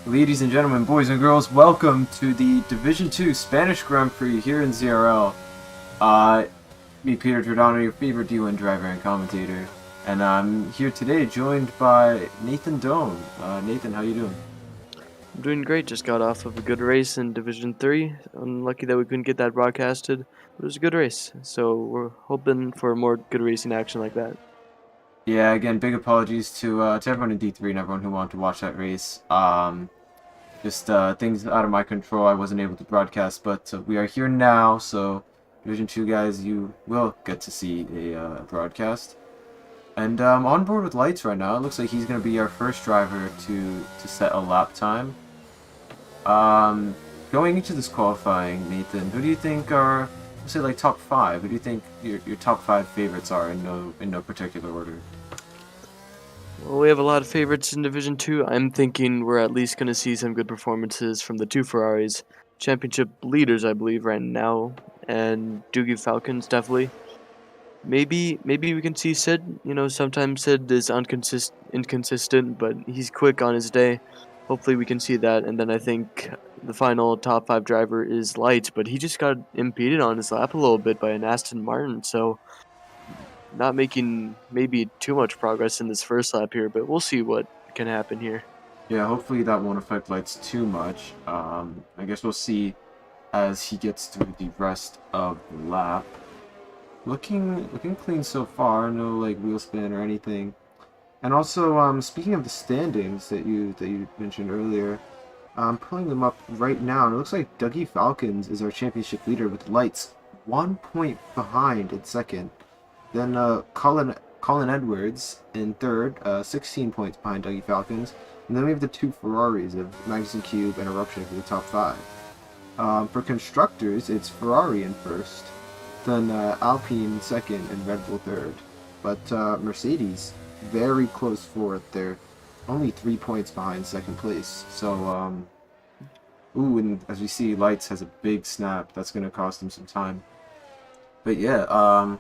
Ladies and gentlemen, boys and girls, welcome to the Division 2 Spanish Grand Prix here in ZRL. Me, Peter Giordano, your favorite D1 driver and commentator. And I'm here today joined by Nathan Doan. Nathan, how you doing? I'm doing great. Just got off of a good race in Division 3. Unlucky that we couldn't get that broadcasted, but it was a good race. So we're hoping for more good racing action like that. Yeah, again, big apologies to everyone in D3 and everyone who wanted to watch that race. Just things out of my control. I wasn't able to broadcast, but we are here now, so Division 2 guys, you will get to see a broadcast. And on board with Lights right now. It looks like he's going to be our first driver to set a lap time. Going into this qualifying, Nathan, who do you think are, let's say, like top five? Who do you think your top five favorites are in no particular order? Well, we have a lot of favorites in Division 2. I'm thinking we're at least going to see some good performances from the two Ferraris, championship leaders, I believe, right now, and Doogie Falcons, definitely. Maybe we can see Sid. Sometimes Sid is inconsistent, but he's quick on his day. Hopefully, we can see that. And then I think the final top five driver is Lights, but he just got impeded on his lap a little bit by an Aston Martin, so not making maybe too much progress in this first lap here. But we'll see what can happen here. Yeah, hopefully that won't affect Lights too much. I guess we'll see as he gets through the rest of the lap. Looking clean so far. No like wheel spin or anything. And also, speaking of the standings that you mentioned earlier, I'm pulling them up right now, and it looks like Dougie Falcons is our championship leader with Lights 1 point behind in second. Then Colin Edwards in third, 16 points behind Dougie Falcons. And then we have the two Ferraris of Magnussen Cube and Eruption for the top five. For constructors, it's Ferrari in first, then Alpine second, and Red Bull third. But Mercedes, very close fourth. They're only 3 points behind second place. So, and as we see, Lights has a big snap. That's going to cost him some time. But yeah,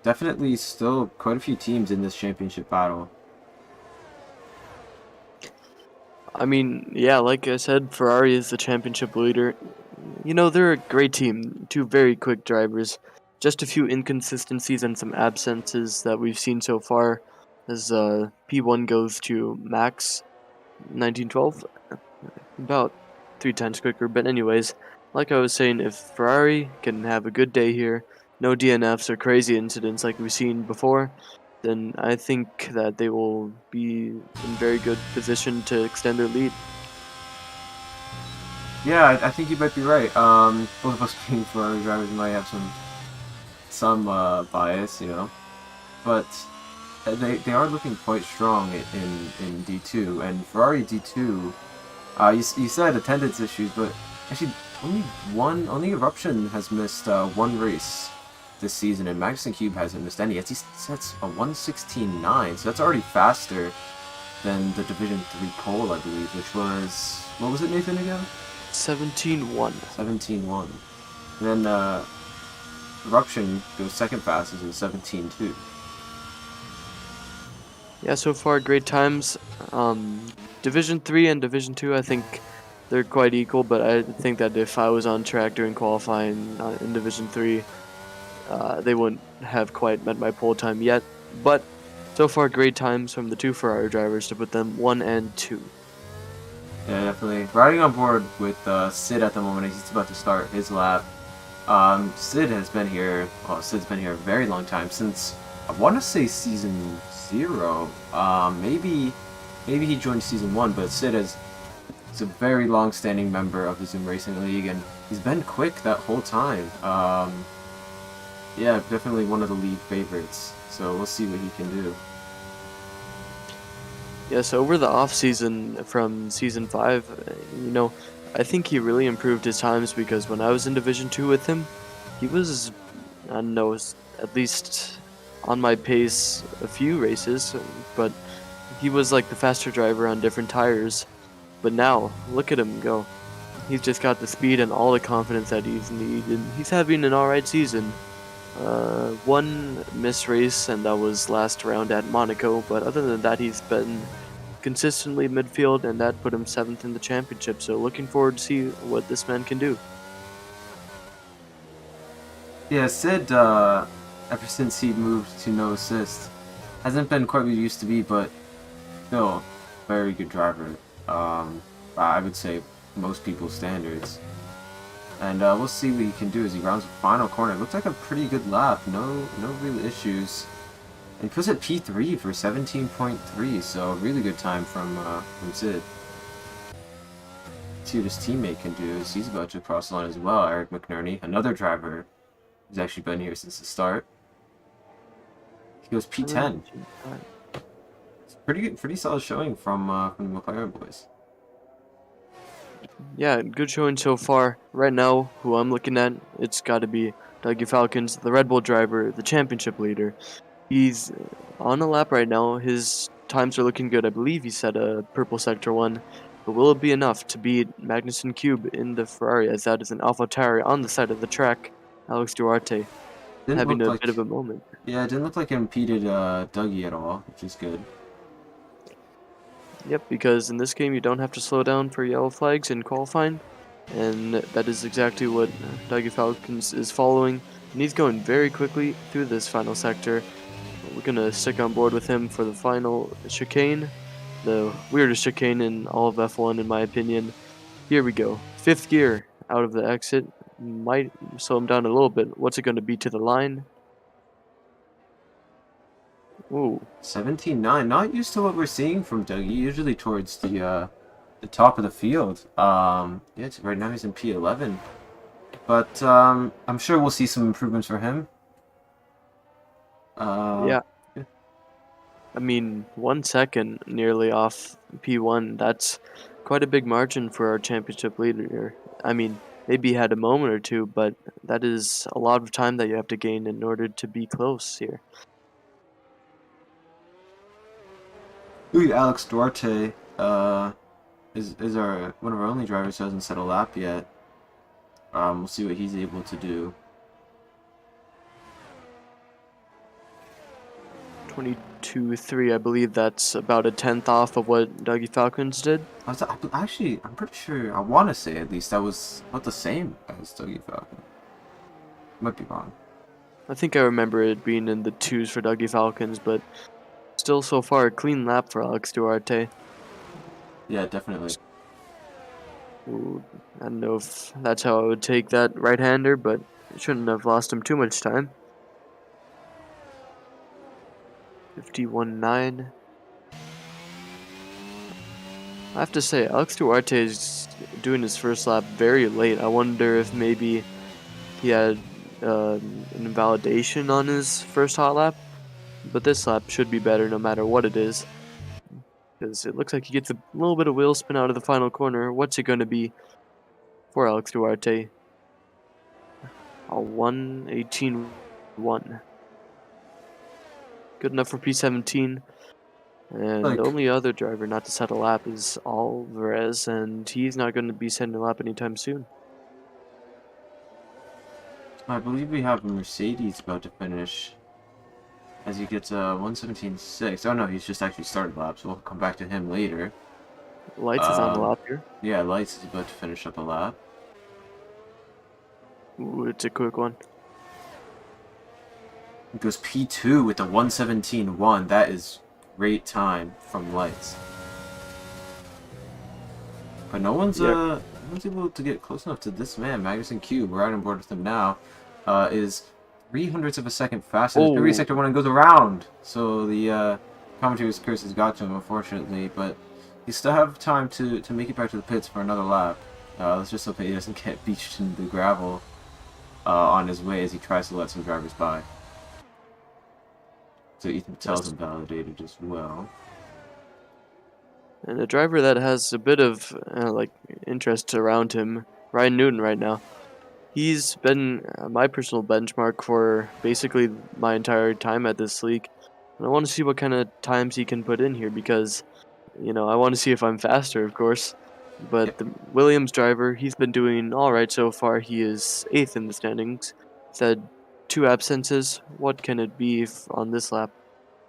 definitely still quite a few teams in this championship battle. I mean, yeah, like I said, Ferrari is the championship leader. They're a great team. Two very quick drivers. Just a few inconsistencies and some absences that we've seen so far as P1 goes to Max 1912. About 3 times quicker. But anyways, like I was saying, if Ferrari can have a good day here, no DNFs or crazy incidents like we've seen before, then I think that they will be in very good position to extend their lead. Yeah, I think you might be right. Both of us being Ferrari drivers might have some bias, but they are looking quite strong in D2, and Ferrari D2. You said attendance issues, but actually only Eruption has missed one race this season, and Magnussen Cube hasn't missed any. He sets a 1:16.9, so that's already faster than the Division 3 pole, I believe, which was, what was it, Nathan, again? 17-1. 17-1. And then Eruption goes second fastest in 17-2. Yeah, so far great times. Division 3 and Division 2, I think they're quite equal, but I think that if I was on track during qualifying in Division 3, they wouldn't have quite met my pole time yet. But so far great times from the two Ferrari drivers to put them 1 and 2. Yeah, definitely. Riding on board with Sid at the moment as he's about to start his lap. Sid's been here a very long time, since I want to say season 0. Maybe he joined season 1, but Sid is a very long-standing member of the Zoom Racing League, and he's been quick that whole time. Yeah, definitely one of the league favorites. So we'll see what he can do. Yeah, so over the off season from season 5, I think he really improved his times, because when I was in Division 2 with him, he was, I don't know, at least on my pace a few races, but he was like the faster driver on different tires. But now, look at him go. He's just got the speed and all the confidence that he's needed. He's having an alright season. One miss race, and that was last round at Monaco, but other than that, he's been consistently midfield, and that put him 7th in the championship. So looking forward to see what this man can do. Yeah, Sid, ever since he moved to no assist, hasn't been quite what he used to be, but still, very good driver. I would say most people's standards. And we'll see what he can do as he rounds the final corner. It looks like a pretty good lap. No real issues. And he puts it P3 for 17.3, so a really good time from Sid. See what his teammate can do as he's about to cross the line as well. Eric McNerney, another driver who's actually been here since the start. He goes P10. It's pretty good, pretty solid showing from the McLaren boys. Yeah, good showing so far. Right now, who I'm looking at, it's got to be Dougie Falcons, the Red Bull driver, the championship leader. He's on a lap right now. His times are looking good. I believe he set a purple sector 1. But will it be enough to beat Magnussen Cube in the Ferrari, as that is an AlphaTauri on the side of the track? Alex Duarte Didn't having look a like, bit of a moment. yeah, it didn't look like it impeded Dougie at all, which is good. Yep, because in this game you don't have to slow down for yellow flags in qualifying, and that is exactly what Dougie Falcons is following. And he's going very quickly through this final sector. We're gonna stick on board with him for the final chicane, the weirdest chicane in all of F1 in my opinion. Here we go, 5th gear out of the exit. Might slow him down a little bit. What's it going to be to the line? Ooh. 17.9. Not used to what we're seeing from Dougie. Usually towards the top of the field. Yeah, right now he's in P11. But I'm sure we'll see some improvements for him. Yeah. I mean, 1 second nearly off P1. That's quite a big margin for our championship leader. I mean, maybe he had a moment or two, but that is a lot of time that you have to gain in order to be close here. Look at Alex Duarte. Is our one of our only drivers who hasn't set a lap yet. We'll see what he's able to do. 22.3, I believe that's about a 10th off of what Dougie Falcons did. Actually, I'm pretty sure, I want to say at least, that was about the same as Dougie Falcon. Might be wrong. I think I remember it being in the 2s for Dougie Falcons, but still so far a clean lap for Alex Duarte. Yeah, definitely. Ooh, I don't know if that's how I would take that right-hander, but shouldn't have lost him too much time. 51.9. I have to say, Alex Duarte is doing his first lap very late. I wonder if maybe he had an invalidation on his first hot lap. But this lap should be better no matter what it is. Because it looks like he gets a little bit of wheel spin out of the final corner. What's it going to be for Alex Duarte? A 1:18.1. Good enough for P17. And the only other driver not to set a lap is Alvarez, and he's not going to be setting a lap anytime soon. I believe we have a Mercedes about to finish as he gets a 1:17.6. Oh no, he's just actually started the lap, so we'll come back to him later. Lights is on the lap here. Yeah, Lights is about to finish up a lap. Ooh, it's a quick one. It goes P2 with a 1:17.1. That is great time from Lights. But no one's able to get close enough to this man, Magnussen Cube. We're right on board with him now. Is 0.03 of a second faster. The previous sector 1 and goes around. So the commentator's curse has got to him, unfortunately. But he still have time to make it back to the pits for another lap. Let's just hope that he doesn't get beached in the gravel on his way as he tries to let some drivers by. So Ethan Patel's invalidated as well. And a driver that has a bit of interest around him, Ryan Newton right now. He's been my personal benchmark for basically my entire time at this league. And I want to see what kind of times he can put in here because, you know, I want to see if I'm faster, of course. But the Williams driver, he's been doing alright so far. He is 8th in the standings. He's had 2 absences. What can it be on this lap?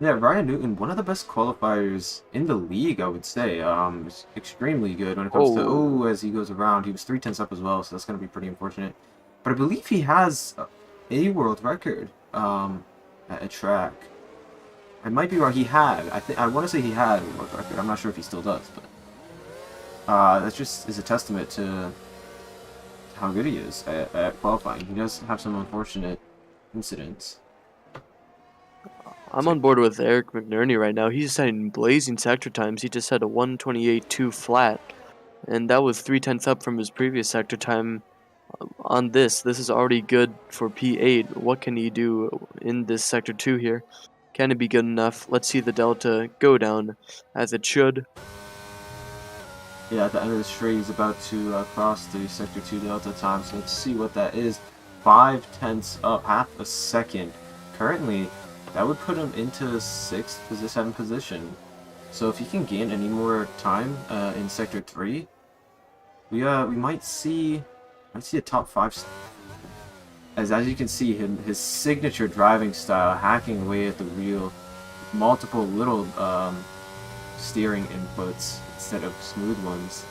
Yeah, Ryan Newton, one of the best qualifiers in the league, I would say. Is extremely good when it comes to Oh, as he goes around. He was 3/10 up as well, so that's gonna be pretty unfortunate. But I believe he has a world record at a track. I might be wrong. He had. I want to say he had a world record. I'm not sure if he still does, but that just is a testament to how good he is at qualifying. He does have some unfortunate incidents. I'm So on board with Eric McNerney right now. He's setting blazing sector times. He just had a 1:28.2 flat, and that was 3/10 up from his previous sector time. On this is already good for P8. What can he do in this sector 2 here? Can it be good enough? Let's see the delta go down as it should. yeah, at the end of the straight, he's about to cross the Sector 2 Delta time, so let's see what that is. 5/10 up, half a second. Currently, that would put him into 6th position, 7th position. So if he can gain any more time in Sector 3, we might see a top 5. As you can see, his signature driving style, hacking away at the wheel, multiple little steering inputs instead of smooth ones,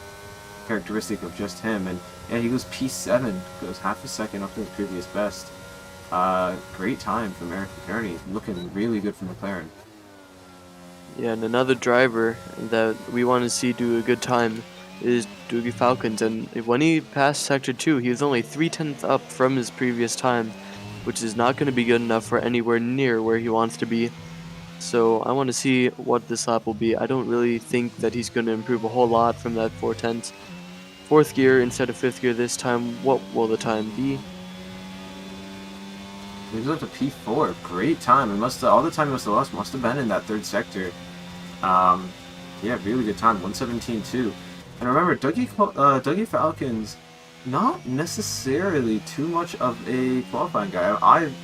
characteristic of just him. And yeah, he goes P7, goes half a second up to his previous best. Great time from Eric McNerney, looking really good for McLaren. Yeah, and another driver that we want to see do a good time is Dougie Falcons. And when he passed Sector 2, he was only 3/10 up from his previous time, which is not going to be good enough for anywhere near where he wants to be. So I want to see what this lap will be. I don't really think that he's going to improve a whole lot from that 4/10. Fourth gear instead of fifth gear this time. What will the time be? He was up to P4, great time. It all the time he must have lost must have been in that 3rd sector. Yeah, really good time, 1:17.2. And remember, Dougie Falcons, not necessarily too much of a qualifying guy.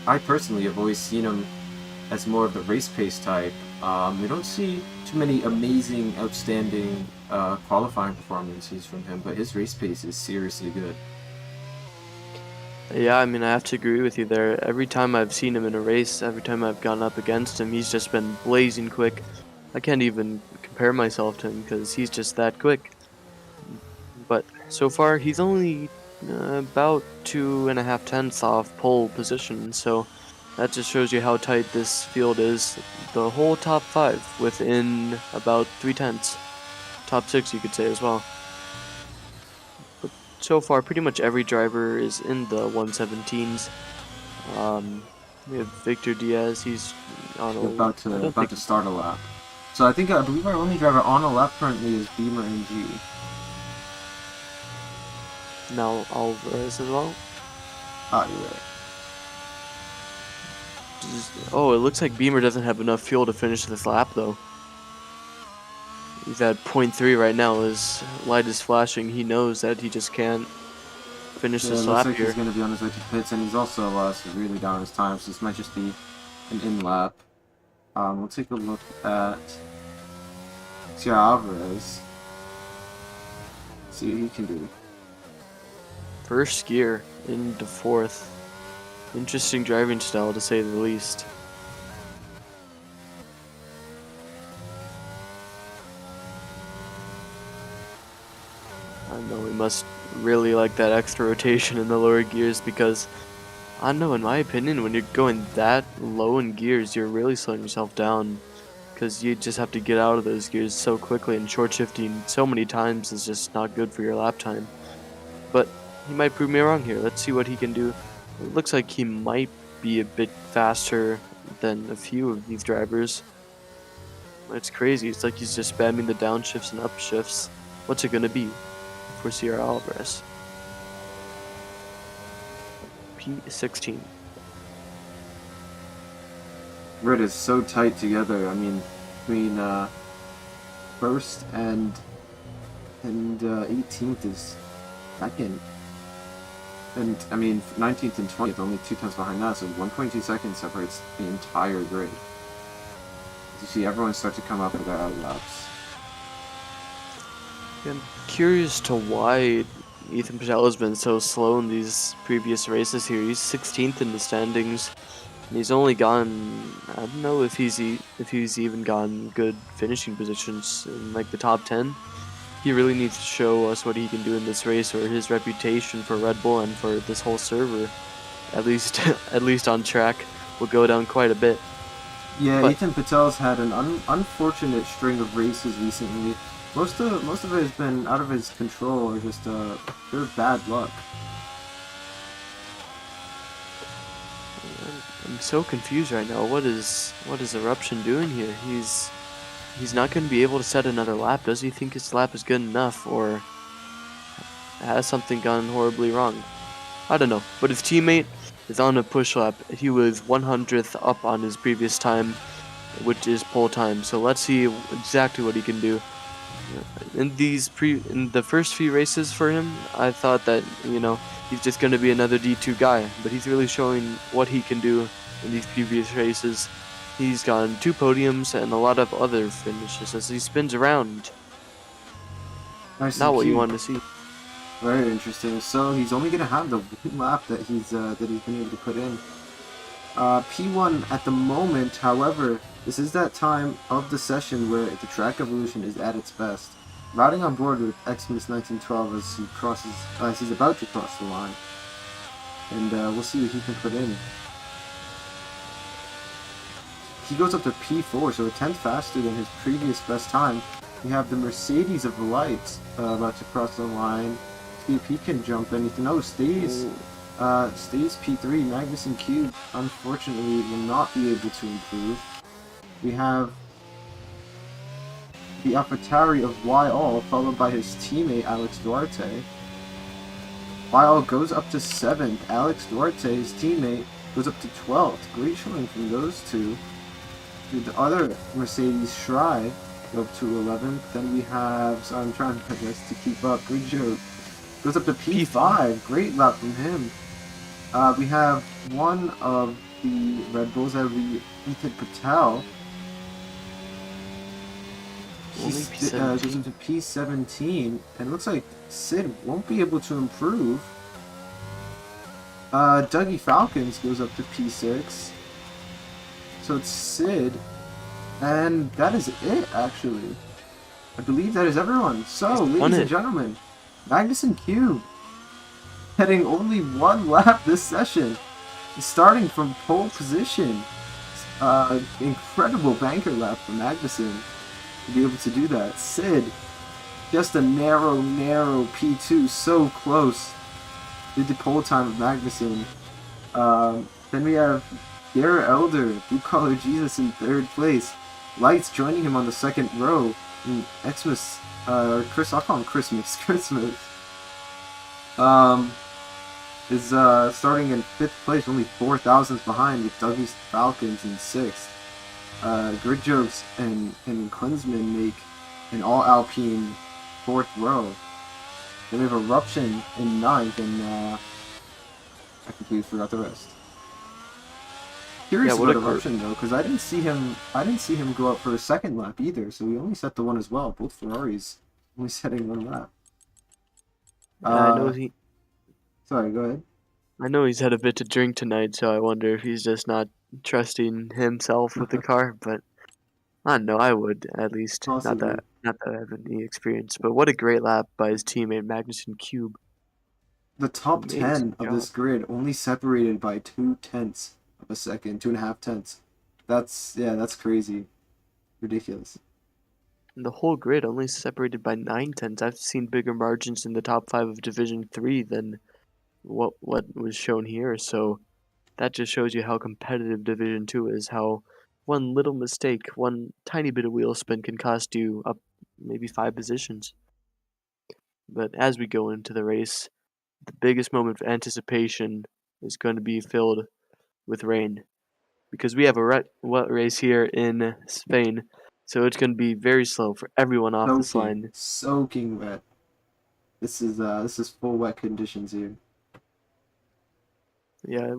I personally have always seen him as more of the race pace type. We don't see too many amazing, outstanding qualifying performances from him, but his race pace is seriously good. Yeah, I mean, I have to agree with you there. Every time I've seen him in a race, every time I've gone up against him, he's just been blazing quick. I can't even compare myself to him because he's just that quick. But so far, he's only about 2.5 tenths off pole position, so that just shows you how tight this field is. The whole top 5 within about 3/10. Top 6, you could say as well. But so far, pretty much every driver is in the 117s. We have Victor Diaz. He's on a. About I don't about think to start a lap. So I believe our only driver on a lap currently is Beamer NG. now Alvarez as well. Ah, you're right. Oh, it looks like Beamer doesn't have enough fuel to finish this lap though. He's at 0.3 right now. His light is flashing. He knows that he just can't finish Yeah, it this looks lap like here. he's going to be on his way to pits, and he's also severely down his time, so this might just be an in-lap. We'll take a look at Sierra Alvarez. See what he can do. First gear into fourth. Interesting driving style to say the least. I know we must really like that extra rotation in the lower gears because I don't know, in my opinion, when you're going that low in gears, you're really slowing yourself down because you just have to get out of those gears so quickly, and short shifting so many times is just not good for your lap time. But he might prove me wrong here. Let's see what he can do. It looks like he might be a bit faster than a few of these drivers. It's crazy. It's like he's just spamming the downshifts and upshifts. What's it gonna be for Sierra Alvarez? P16. Red is so tight together. I mean, between first and 18th is second. And I mean, 19th and 20th, only 2 tenths behind that, so 1.2 seconds separates the entire grid. You see everyone start to come up with their outlaps. I'm curious to why Ethan Patel has been so slow in these previous races here. He's 16th in the standings. And he's only gone. I don't know if if he's even gotten good finishing positions in like the top 10. He really needs to show us what he can do in this race, or his reputation for Red Bull and for this whole server, at least at least on track, will go down quite a bit. Yeah, But Ethan Patel's had an unfortunate string of races recently. Most of it has been out of his control or just pure bad luck. I'm so confused right now. What is Eruption doing here? He's not going to be able to set another lap. Does he think his lap is good enough, or has something gone horribly wrong? I don't know. But his teammate is on a push lap. He was 100th up on his previous time, which is pole time. So let's see exactly what he can do. In the first few races for him, I thought that, he's just going to be another D2 guy, but he's really showing what he can do in these previous races. He's gotten 2 podiums and a lot of other finishes as he spins around. Nice Not and what you cute. want to see. Very interesting. So he's only gonna have the one lap that he's been able to put in. P1 at the moment, however, this is that time of the session where the track evolution is at its best. Riding on board with Xmas 1912 as he's about to cross the line, and we'll see what he can put in. He goes up to P4, so a tenth faster than his previous best time. We have the Mercedes of the Lights about to cross the line. See if he can jump anything. No, stays P3. Magnussen Cube, unfortunately, will not be able to improve. We have the AlphaTauri of YAll, followed by his teammate Alex Duarte. YAll goes up to 7th. Alex Duarte, his teammate, goes up to 12th. Great showing from those two. The other Mercedes Schrei go up to 11th. Then we have, so I'm trying to to keep up. Good joke. Goes up to P5. Great lap from him. We have one of the Red Bulls, that would be Ethan Patel. He goes up to P17, and it looks like Sid won't be able to improve. Dougie Falcons goes up to P6. So it's Sid, and that is it, actually. I believe that is everyone. So, ladies and gentlemen, Magnussen Cube, heading only one lap this session, starting from pole position. Incredible banker lap for Magnussen to be able to do that. Sid, just a narrow P2, so close to the pole time of Magnussen. Then we have Garrett Elder, Blue Collar Jesus in 3rd place. Lights joining him on the 2nd row. And Xmas, I'll call him Christmas. Is starting in 5th place, only 4 thousandths behind, with Dougie's Falcons in 6th. Grid Jokes and Klinsman make an all-Alpine 4th row. Then we have Eruption in 9th, and I completely forgot the rest. Curious about Eruption though, because I didn't see him go up for a 2nd lap either. So we only set the one as well. Both Ferraris only setting 1 lap. I know he. Sorry, go ahead. I know he's had a bit to drink tonight, so I wonder if he's just not trusting himself with the car. But I don't know. I would at least. Possibly. Not that I have any experience. But what a great lap by his teammate Magnussen Cube. The top 10 of this grid only separated by 0.2 of a second, 2.5 tenths. That's crazy, ridiculous. And the whole grid only separated by 9 tenths. I've seen bigger margins in the top 5 of Division 3 than what was shown here. So that just shows you how competitive Division 2 is. How one little mistake, one tiny bit of wheel spin can cost you up maybe 5 positions. But as we go into the race, the biggest moment of anticipation is going to be filled with rain, because we have a wet race here in Spain, so it's going to be very slow for everyone off this line. Soaking wet. This is full wet conditions here. Yeah,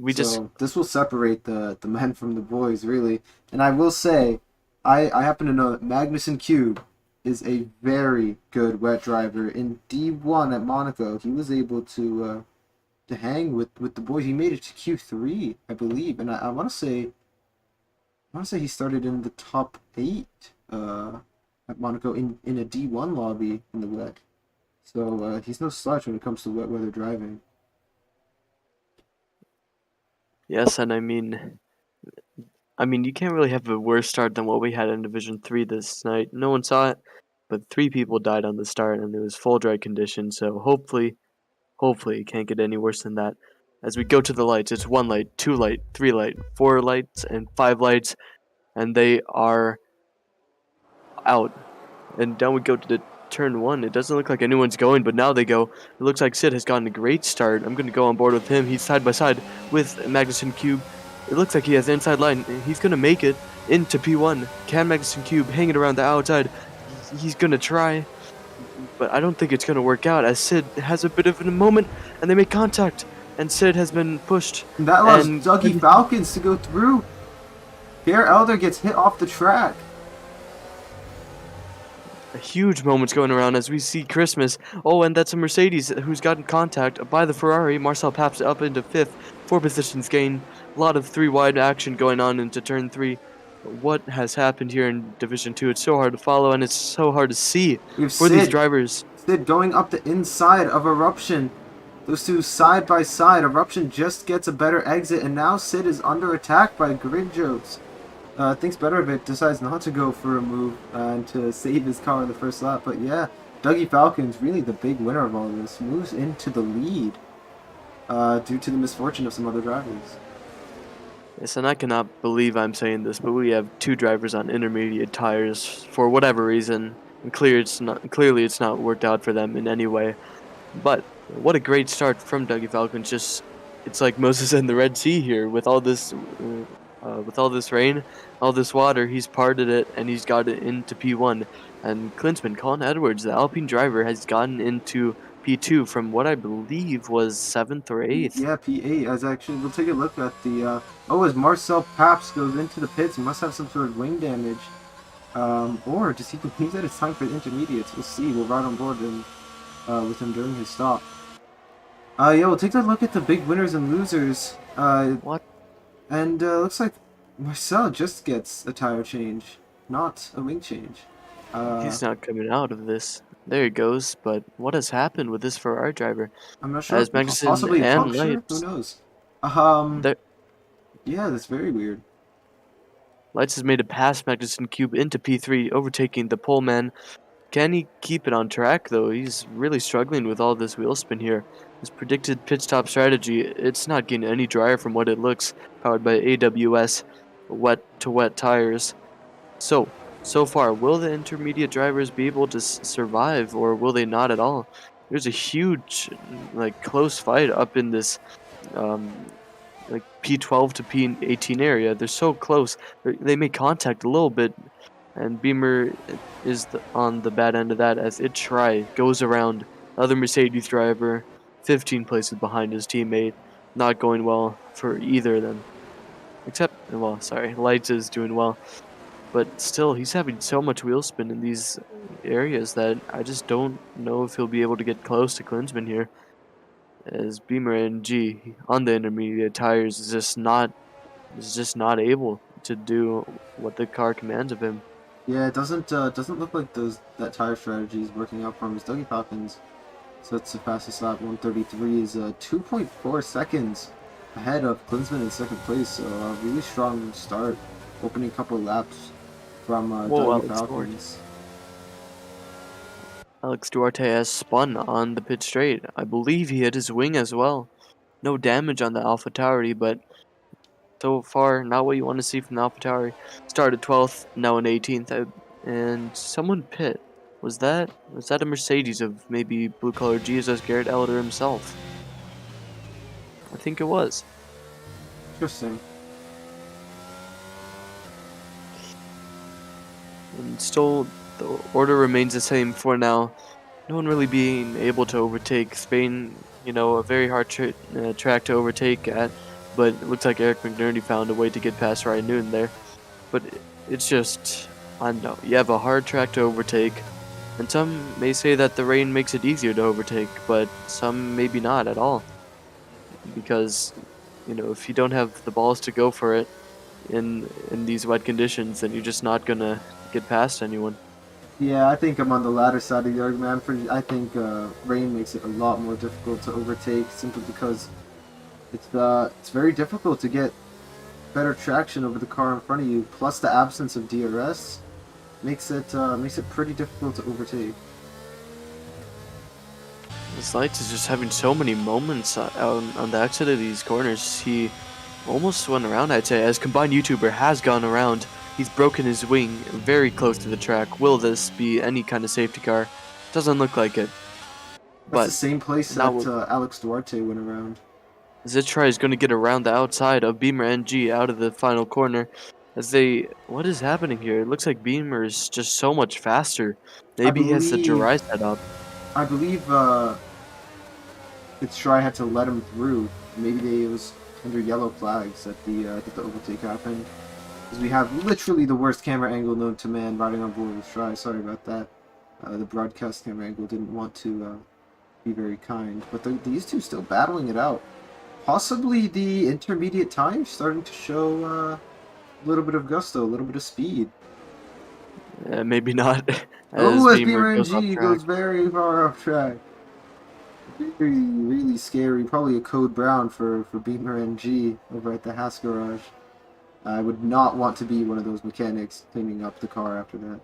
this will separate the men from the boys, really. And I will say, I happen to know that Magnussen Cube is a very good wet driver. In D1 at Monaco, he was able to to hang with the boys. He made it to Q3, I believe, and I want to say he started in the top 8 at Monaco in a D1 lobby in the wet. So he's no slouch when it comes to wet weather driving. Yes, and I mean, you can't really have a worse start than what we had in Division 3 this night. No one saw it, but 3 people died on the start, and it was full dry conditions, so hopefully it can't get any worse than that. As we go to the lights, it's 1 light, 2 light, 3 light, 4 lights, and 5 lights, and they are out. And down we go to the turn 1. It doesn't look like anyone's going, but now they go. It looks like Sid has gotten a great start. I'm going to go on board with him. He's side by side with Magnuson Cube. It looks like he has the inside line. He's going to make it into P1. Can Magnuson Cube hanging around the outside? He's going to try, but I don't think it's going to work out as Sid has a bit of a moment and they make contact. And Sid has been pushed. And that allows And- Dougie Falcons to go through. Pierre Elder gets hit off the track. A huge moment's going around as we see Christmas. Oh, and that's a Mercedes who's gotten contact by the Ferrari. Marcel Paps up into 5th. 4 positions gain. A lot of 3 wide action going on into turn 3. What has happened here in Division 2? It's so hard to follow and it's so hard to see We have for these Sid. drivers. Sid going up the inside of Eruption. Those two side by side. Eruption just gets a better exit, and now Sid is under attack by Grid Jokes. Thinks better of it, decides not to go for a move and to save his car in the first lap. But yeah, Dougie Falcons, really the big winner of all this, moves into the lead due to the misfortune of some other drivers. Yes, and I cannot believe I'm saying this, but we have 2 drivers on intermediate tires for whatever reason. And clearly it's not worked out for them in any way. But what a great start from Dougie Falcons. It's like Moses and the Red Sea here with all this rain, all this water. He's parted it and he's got it into P1. And Klinsman, Colin Edwards, the Alpine driver, has gotten into P2 from what I believe was 7th or 8th. Yeah, P8. As actually, we'll take a look at the. As Marcel Paps goes into the pits, he must have some sort of wing damage, or does he believe that it's time for the intermediates? We'll see. We'll ride on board with him during his stop. We'll take a look at the big winners and losers. What? And looks like Marcel just gets a tire change, not a wing change. He's not coming out of this. There he goes. But what has happened with this Ferrari driver? I'm not sure. As Magnuson Possibly a and puncture? Lights. Who knows? There- Yeah, that's very weird. Lights has made a pass Magnuson Cube into P3, overtaking the pole man. Can he keep it on track, though? He's really struggling with all this wheel spin here. His predicted pit stop strategy, it's not getting any drier from what it looks, powered by AWS wet-to-wet tires. So far, will the intermediate drivers be able to survive, or will they not at all? There's a huge, close fight up in this, P12 to P18 area. They're so close. They make contact a little bit, and Beamer is on the bad end of that as it goes around other Mercedes driver, 15 places behind his teammate. Not going well for either of them. Lights is doing well. But still, he's having so much wheel spin in these areas that I just don't know if he'll be able to get close to Klinsman here. As Beamer NG on the intermediate tires is just not able to do what the car commands of him. Yeah, it doesn't look like that tire strategy is working out for him. As Dougie Falcons sets the fastest lap 133 is 2.4 seconds ahead of Klinsman in second place. So a really strong start, opening couple laps from Dougie Falcons. Alex Duarte has spun on the pit straight. I believe he hit his wing as well. No damage on the AlphaTauri, but so far not what you want to see from the AlphaTauri. Started 12th, now in 18th, and someone pit. Was that a Mercedes of maybe blue-collar Jesus, Garrett Elder himself? I think it was. Interesting. And still, the order remains the same for now. No one really being able to overtake. Spain, a very hard track to overtake at, but it looks like Eric McNerney found a way to get past Ryan Newton there. But it's just, I don't know, you have a hard track to overtake, and some may say that the rain makes it easier to overtake, but some maybe not at all. because if you don't have the balls to go for it in these wet conditions, then you're just not gonna get past anyone. Yeah, I think I'm on the latter side of the argument. I think rain makes it a lot more difficult to overtake simply because it's very difficult to get better traction over the car in front of you. Plus, the absence of DRS makes it pretty difficult to overtake. This Lights is just having so many moments on the exit of these corners. He almost went around, I'd say, as Combined YouTuber has gone around. He's broken his wing very close to the track. Will this be any kind of safety car? Doesn't look like it. That's But the same place that Alex Duarte went around. Zitrai is going to get around the outside of Beamer NG out of the final corner. What is happening here? It looks like Beamer is just so much faster. Maybe he has the Jirai set up. I believe Fitzroy had to let him through. Maybe it was under yellow flags that the overtake happened. Because we have literally the worst camera angle known to man riding on board with Shry. Sorry about that. The broadcast camera angle didn't want to be very kind. But these two still battling it out. Possibly the intermediate time starting to show a little bit of gusto, a little bit of speed. Maybe not. As Beamer NG goes very far off track. Really, really scary. Probably a code brown for Beamer NG over at the Haas garage. I would not want to be one of those mechanics cleaning up the car after that.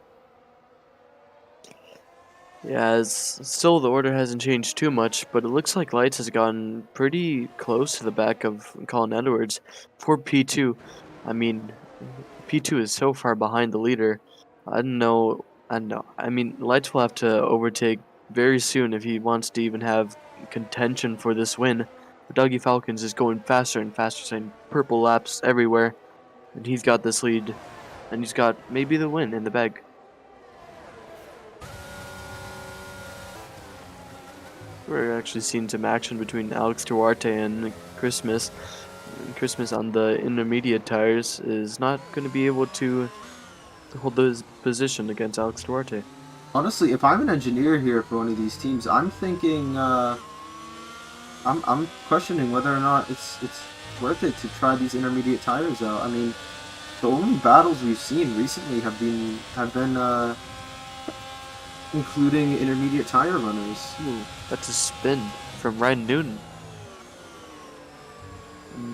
Yeah, still the order hasn't changed too much, but it looks like Lights has gotten pretty close to the back of Colin Edwards for P2. I mean, P2 is so far behind the leader. I don't know. I mean, Lights will have to overtake very soon if he wants to even have contention for this win. But Dougie Falcons is going faster and faster, saying purple laps everywhere. And he's got this lead. And he's got maybe the win in the bag. We're actually seeing some action between Alex Duarte and Christmas. Christmas on the intermediate tires is not going to be able to hold his position against Alex Duarte. Honestly, if I'm an engineer here for one of these teams, I'm thinking, I'm questioning whether or not it's worth it to try these intermediate tires out. I mean, the only battles we've seen recently have been including intermediate tire runners. Ooh, that's a spin from Ryan Newton.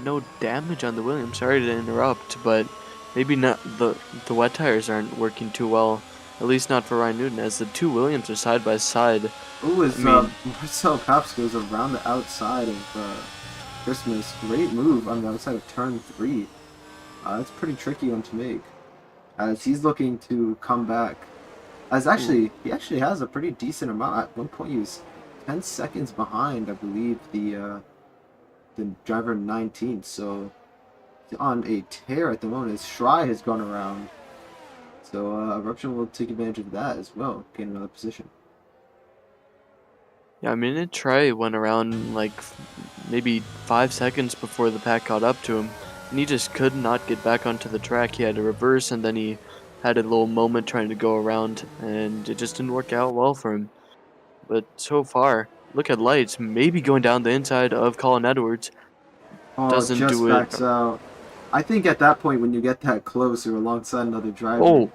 No damage on the Williams. Sorry to interrupt, but maybe not the wet tires aren't working too well. At least not for Ryan Newton, as the two Williams are side by side. Oh, as Marcel Paps goes around the outside of Christmas. Great move on the outside of turn 3. That's a pretty tricky one to make, as he's looking to come back. He actually has a pretty decent amount. At one point, he was 10 seconds behind, I believe, the driver 19th. So he's on a tear at the moment. As Shry has gone around, so Eruption will take advantage of that as well, gain another position. Yeah, I mean, Trey went around like maybe 5 seconds before the pack caught up to him, and he just could not get back onto the track. He had to reverse, and then he had a little moment trying to go around, and it just didn't work out well for him. But so far, look at Lights, maybe going down the inside of Colin Edwards. Doesn't just do backs out. I think at that point, when you get that close or alongside another driver, I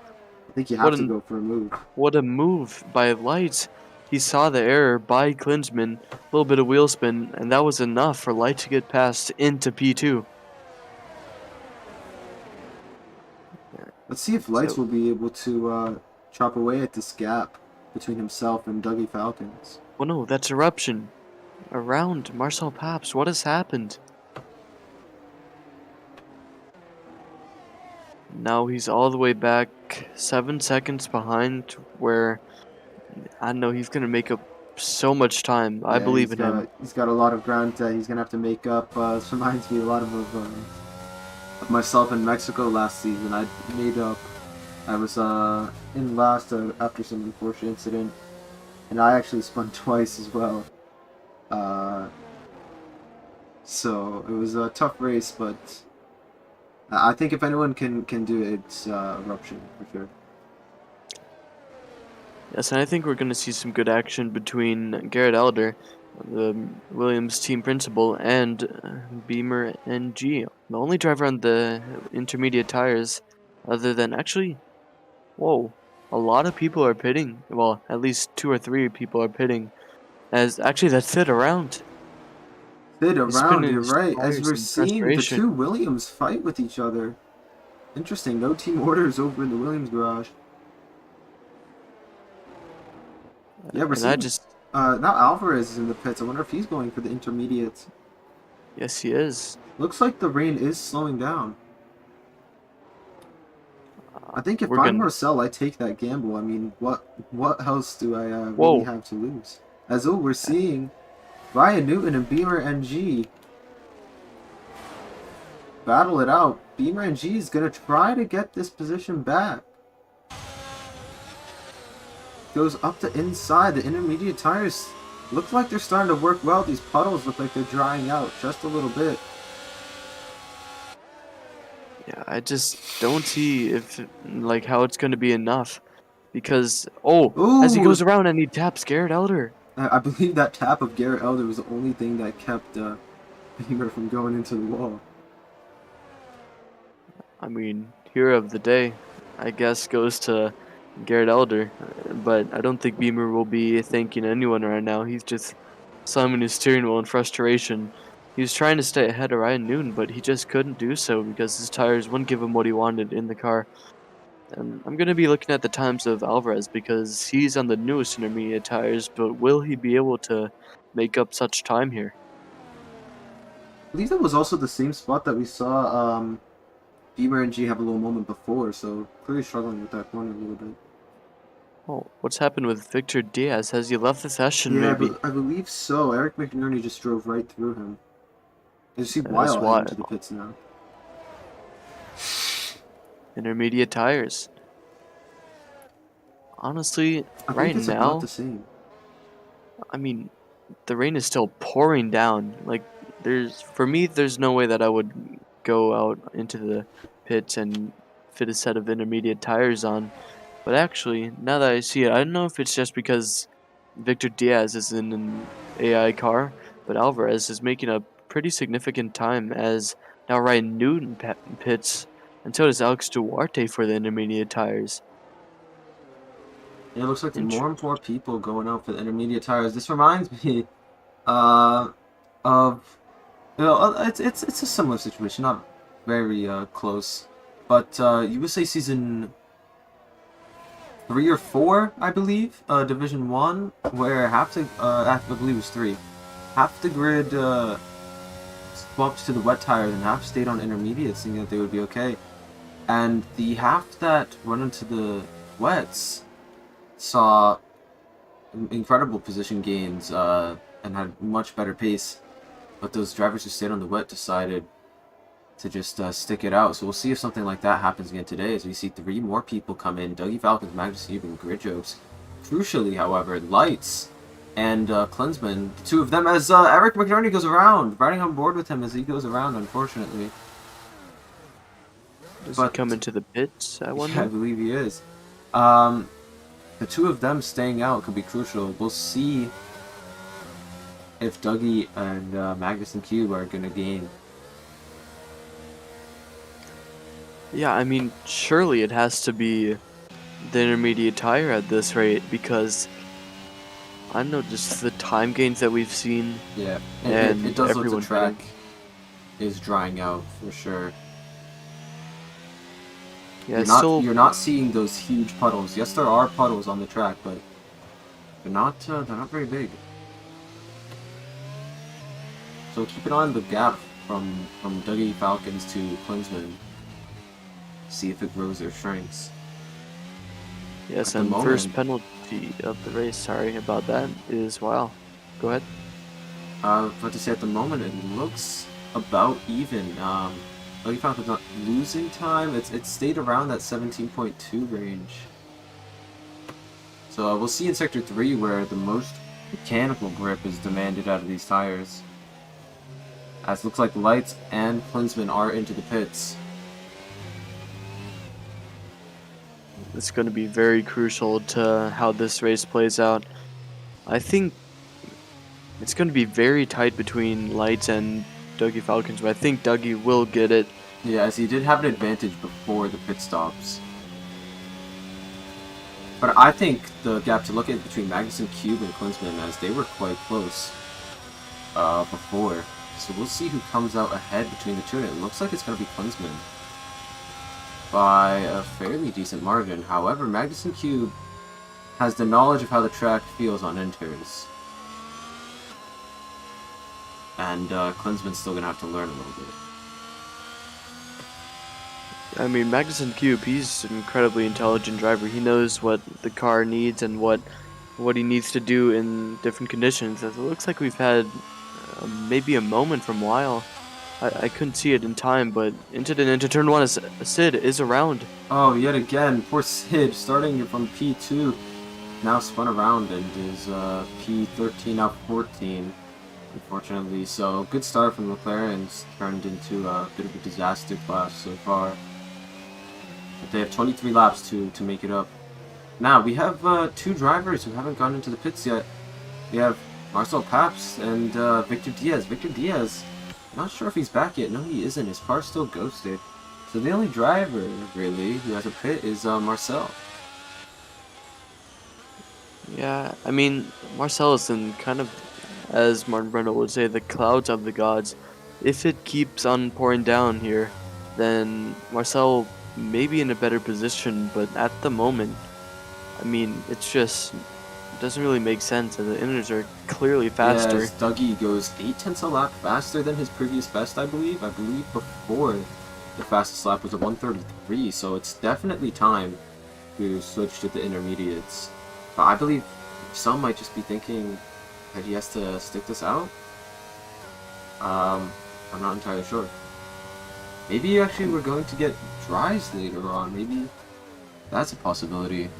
think you have to go for a move. What a move by Lights. He saw the error by Klinsmann, a little bit of wheel spin, and that was enough for Light to get past into P2. Let's see if Lights will be able to chop away at this gap between himself and Dougie Falcons. Oh no, that's Eruption. Around Marcel Paps, what has happened? Now he's all the way back 7 seconds behind, where I don't know, he's going to make up so much time. Yeah, I believe in him. He's got a lot of ground that he's going to have to make up. This reminds me a lot of myself in Mexico last season. I made up. I was in last after some unfortunate incident, and I actually spun twice as well. So it was a tough race, but I think if anyone can do it, it's Eruption for sure. Yes, and I think we're going to see some good action between Garrett Elder the Williams team principal, and Beamer NG, the only driver on the intermediate tires, other than actually, whoa, a lot of people are pitting. Well, at least 2 or 3 people are pitting. As actually, that's it around. Fit He's around, spinning you're his right. As tires we're in seeing the frustration. two Williams fight with each other. Interesting, no team orders over in the Williams garage. Yeah, we're And I seeing just, now Alvarez is in the pits. I wonder if he's going for the intermediates. yes, he is. Looks like the rain is slowing down. I think if We're I'm gonna, Marcel, I take that gamble. I mean, what else do I really whoa, have to lose? As we're seeing Ryan Newton and Beamer NG battle it out. Beamer NG is gonna try to get this position back. Goes up to inside. The intermediate tires look like they're starting to work well. These puddles look like they're drying out just a little bit. yeah, I just don't see if, like, how it's gonna be enough. Because, oh, as he Ooh! goes around and he taps Garrett Elder. I believe that tap of Garrett Elder was the only thing that kept Beamer from going into the wall. I mean, hero of the day, I guess, goes to Garrett Elder. But I don't think Beamer will be thanking anyone right now. He's just slamming his steering wheel in frustration. He was trying to stay ahead of Ryan Newton, but he just couldn't do so because his tires wouldn't give him what he wanted in the car. And I'm going to be looking at the times of Alvarez because he's on the newest intermediate tires, but will he be able to make up such time here? I believe that was also the same spot that we saw Beamer and G have a little moment before, so clearly struggling with that corner a little bit. Oh, what's happened with Victor Diaz? Has he left the session, Yeah, maybe? I believe so. Eric McNerney just drove right through him. I see That's Weil heading to wild. the pits now. Intermediate tires. Honestly, I right believe it's about now, the same. I mean, the rain is still pouring down. Like, for me, there's no way that I would go out into the pits and fit a set of intermediate tires on. But actually, now that I see it, I don't know if it's just because Victor Diaz is in an AI car, but Alvarez is making a pretty significant time as now Ryan Newton pits, and so does Alex Duarte for the intermediate tires. Yeah, it looks like Int- more and more people going out for the intermediate tires. This reminds me uh, of it's a similar situation, not very close, but USA season 3 or 4, I believe, Division 1, where I believe it was 3, half the grid swapped to the wet tires and half stayed on intermediates, thinking that they would be okay. And the half that went into the wets saw incredible position gains and had much better pace, but those drivers who stayed on the wet decided to just stick it out. So we'll see if something like that happens again today as we see 3 more people come in. Dougie Falcons, Magnus Eben, Grid Jokes. Crucially, however, Lights and Klinsman, the 2 of them, as Eric McNerney goes around, riding on board with him as he goes around, unfortunately. Does he come into the pits, I Yeah, I wonder? believe he is. The 2 of them staying out could be crucial. We'll see if Dougie and Magnus and Cube are going to gain. Yeah, I mean, surely it has to be the intermediate tire at this rate because I don't know, just the time gains that we've seen Yeah, and it does look the everyone track pitting. is drying out for sure. Yeah, it's still, You're not seeing those huge puddles. Yes, there are puddles on the track, but they're not very big. So keep an eye on the gap from Dougie Falcons to Klinsman. See if it grows or shrinks. yes, At the and moment, first penalty of the race, sorry about that, is wow. Go ahead. but to say at the moment it looks about even. Dougie Falcons not losing time. It's stayed around that 17.2 range. So we'll see in Sector 3 where the most mechanical grip is demanded out of these tires. As it looks like Lights and Klinsman are into the pits. It's going to be very crucial to how this race plays out. I think it's going to be very tight between Lights and Dougie Falcons, but I think Dougie will get it. Yeah, as he did have an advantage before the pit stops. But I think the gap to look at between Magnussen, Cube, and Klinsmann, as they were quite close before. So we'll see who comes out ahead between the two, and it looks like it's going to be Klinsmann by a fairly decent margin. However, Magnussen Cube has the knowledge of how the track feels on inters. And Klinsmann's still going to have to learn a little bit. I mean, Magnussen Cube, he's an incredibly intelligent driver. He knows what the car needs and what he needs to do in different conditions. It looks like we've had maybe a moment from Weil. I couldn't see it in time, but into turn one, Sid is around. Oh, yet again, poor Sid, starting from P2, now spun around and is P13 out 14, unfortunately. So, good start from McLaren's turned into a bit of a disaster clash so far. But they have 23 laps to make it up. Now, we have two drivers who haven't gone into the pits yet. We have Marcel Paps and Victor Diaz. Victor Diaz, not sure if he's back yet. No, he isn't. His car's still ghosted. So the only driver, really, who has a pit is Marcel. Yeah, I mean, Marcel is in kind of, as Martin Brundle would say, the clouds of the gods. If it keeps on pouring down here, then Marcel may be in a better position, but at the moment, I mean, it's just doesn't really make sense, and the inners are clearly faster. Yes, Dougie goes 8/10 a lap faster than his previous best, I believe. I believe before the fastest lap was a 1:33, so it's definitely time to switch to the intermediates. But I believe some might just be thinking that he has to stick this out. I'm not entirely sure. Maybe actually we're going to get dries later on. Maybe that's a possibility.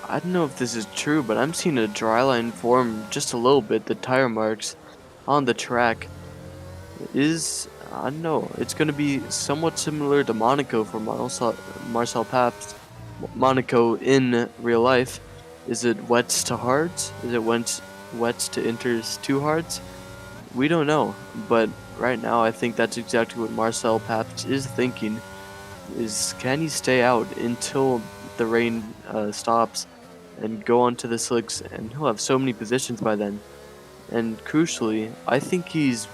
I don't know if this is true, but I'm seeing a dry line form just a little bit. The tire marks on the track I don't know, it's going to be somewhat similar to Monaco for Marcel Paps. Monaco in real life. Is it wets to hards? Is it wets to inters to hards? We don't know, but right now I think that's exactly what Marcel Paps is thinking. Is can he stay out until the rain stops and go onto the slicks, and he'll have so many positions by then. And crucially, I think he's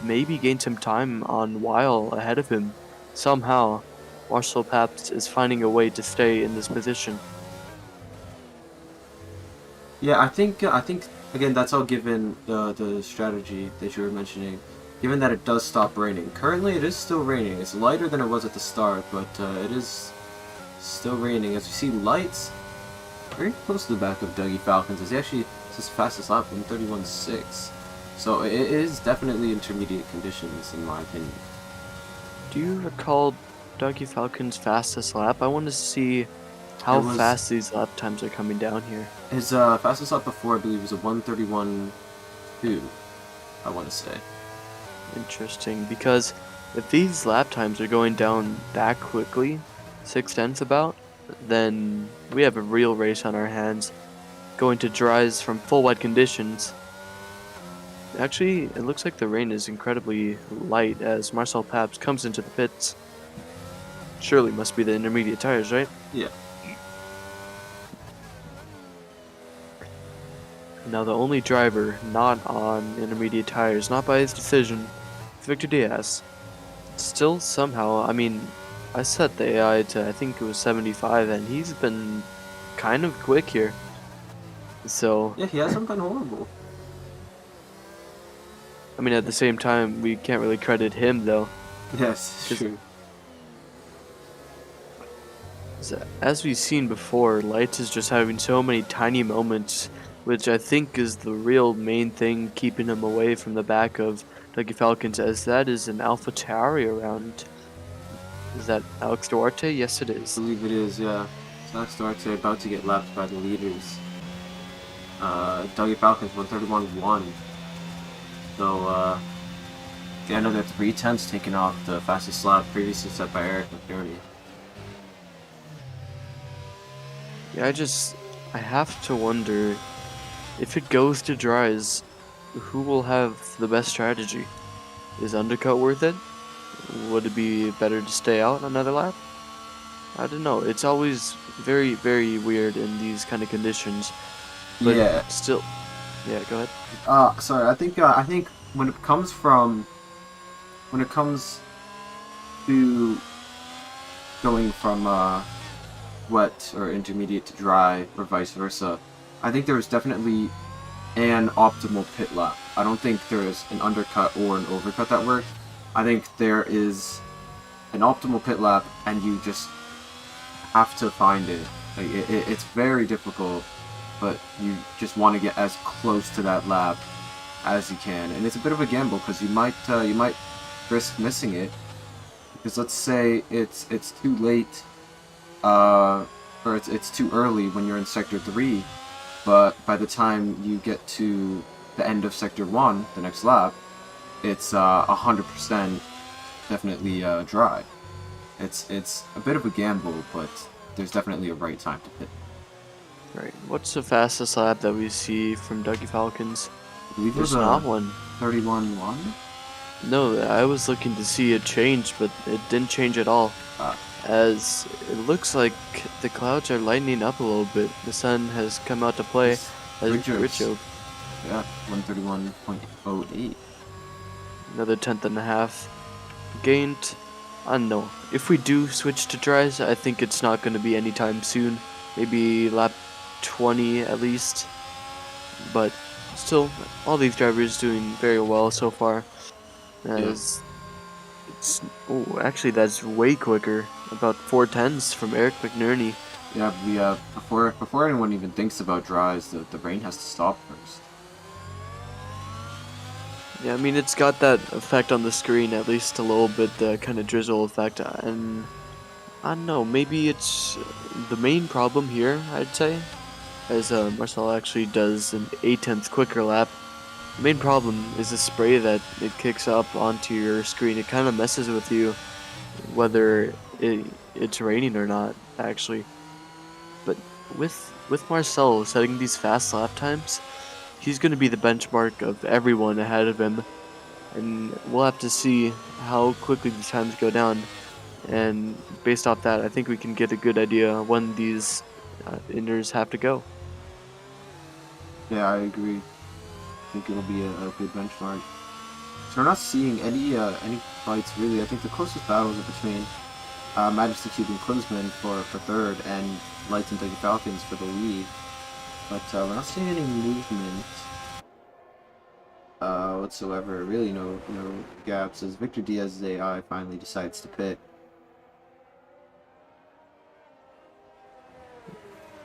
maybe gained some time on Weil ahead of him. Somehow, Marcel Paps is finding a way to stay in this position. Yeah, I think again that's all given the strategy that you were mentioning. Given that it does stop raining. Currently, it is still raining. It's lighter than it was at the start, but it is still raining. As you see, Lights very close to the back of Dougie Falcons. As he actually is his fastest lap, 1:31.6. So it is definitely intermediate conditions, in my opinion. Do you recall Dougie Falcon's fastest lap? I want to see how fast these lap times are coming down here. His fastest lap before, I believe, was a 1:31.2, I want to say. Interesting, because if these lap times are going down that quickly, 6/10 about, then we have a real race on our hands, going to dries from full wet conditions. Actually, it looks like the rain is incredibly light as Marcel Paps comes into the pits. Surely must be the intermediate tires, right? Yeah. Now the only driver not on intermediate tires, not by his decision, Victor Diaz. Still somehow, I mean, I set the AI to I think it was 75, and he's been kind of quick here. So yeah, he hasn't been horrible. I mean, at the same time, we can't really credit him though. Yes, true. As we've seen before, Lights is just having so many tiny moments, which I think is the real main thing keeping him away from the back of Dougie Falcons, as that is an Alpha Tauri around. Is that Alex Duarte? Yes, it is. I believe it is, yeah. So Alex Duarte about to get lapped by the leaders. Dougie Falcons 1:31.1. So, another 3/10 taking off the fastest lap previously set by Eric McNerney. Yeah, I have to wonder if it goes to dries, who will have the best strategy? Is undercut worth it? Would it be better to stay out another lap? I don't know. It's always very, very weird in these kind of conditions. But Yeah. still, yeah, go ahead. Sorry. I think when it comes to going from wet or intermediate to dry or vice versa, I think there is definitely an optimal pit lap. I don't think there is an undercut or an overcut that works. I think there is an optimal pit lap, and you just have to find it. It's very difficult, but you just want to get as close to that lap as you can, and it's a bit of a gamble because you might risk missing it. Because let's say it's too late, or it's too early when you're in Sector 3, but by the time you get to the end of Sector 1, the next lap, it's 100% definitely dry. It's a bit of a gamble, but there's definitely a right time to pit. Right. What's the fastest lap that we see from Dougie Falcons? I believe it There's was not a one. 31-1. No, I was looking to see it change, but it didn't change at all. Uh, As it looks like the clouds are lightening up a little bit. The sun has come out to play It's as Richards. Richo. Yeah, 131.08. Another tenth and a half gained. I don't know. If we do switch to dries, I think it's not going to be anytime soon. Maybe lap 20 at least. But still, all these drivers doing very well so far. As it's actually that's way quicker. About 4 tenths from Eric McNerney. Yeah, before anyone even thinks about dries, the rain has to stop first. Yeah, I mean it's got that effect on the screen, at least a little bit, the kind of drizzle effect, and I don't know, maybe it's the main problem here, I'd say, as Marcel actually does an 8/10 quicker lap. The main problem is the spray that it kicks up onto your screen. It kind of messes with you, whether it's raining or not, actually. But with Marcel setting these fast lap times, he's going to be the benchmark of everyone ahead of him, and we'll have to see how quickly the times go down. And based off that, I think we can get a good idea when these inners have to go. Yeah, I agree. I think it'll be a good benchmark. So we're not seeing any fights really. I think the closest battles are between Majesty Cube and Klinsman for third, and Lights and Dougie Falcons for the lead. But we're not seeing any movement whatsoever. Really, no gaps as Victor Diaz's AI finally decides to pit.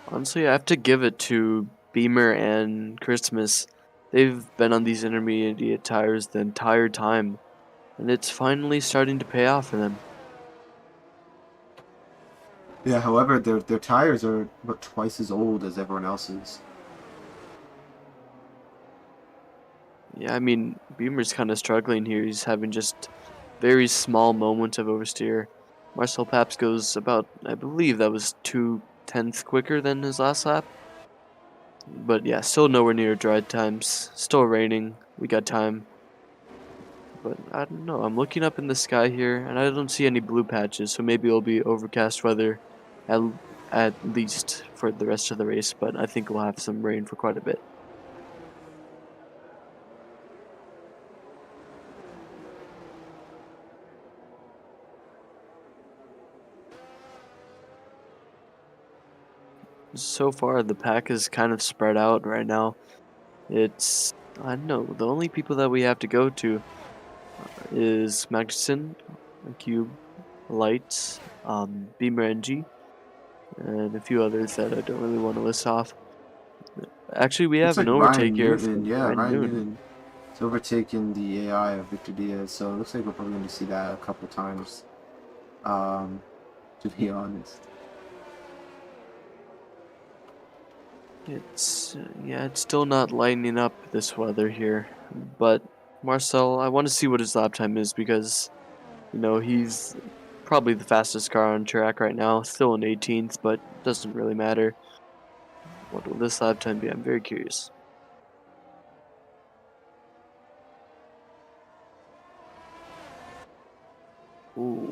Honestly, I have to give it to Beamer and Christmas. They've been on these intermediate tires the entire time, and it's finally starting to pay off for them. Yeah, however, their tires are about twice as old as everyone else's. Yeah, I mean, Beamer's kind of struggling here. He's having just very small moments of oversteer. Marcel Paps goes about, I believe that was 2/10 quicker than his last lap. But yeah, still nowhere near dry times. Still raining. We got time. But I don't know. I'm looking up in the sky here, and I don't see any blue patches. So maybe it'll be overcast weather, at at least for the rest of the race. But I think we'll have some rain for quite a bit. So far, the pack is kind of spread out right now. It's, I don't know, the only people that we have to go to is Magnuson, Cube, Lights, Beamer NG, and a few others that I don't really want to list off. Actually, we Looks have like an Ryan overtake here Newton, from yeah, Ryan Ryan Newton. Newton. It's overtaken the AI of Victor Diaz, so it looks like we're probably going to see that a couple times. To be honest. It's, yeah, it's still not lightening up this weather here, but Marcel, I want to see what his lap time is because, you know, he's probably the fastest car on track right now, still in 18th, but doesn't really matter. What will this lap time be? I'm very curious.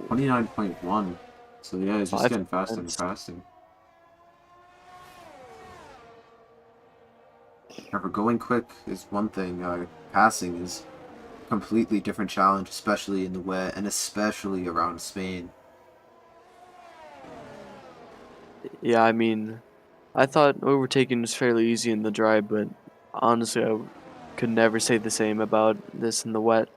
29.1. So yeah, it's just getting faster and 5 faster. However, going quick is one thing. Passing is a completely different challenge, especially in the wet and especially around Spain. Yeah, I mean, I thought overtaking was fairly easy in the dry, but honestly, could never say the same about this in the wet.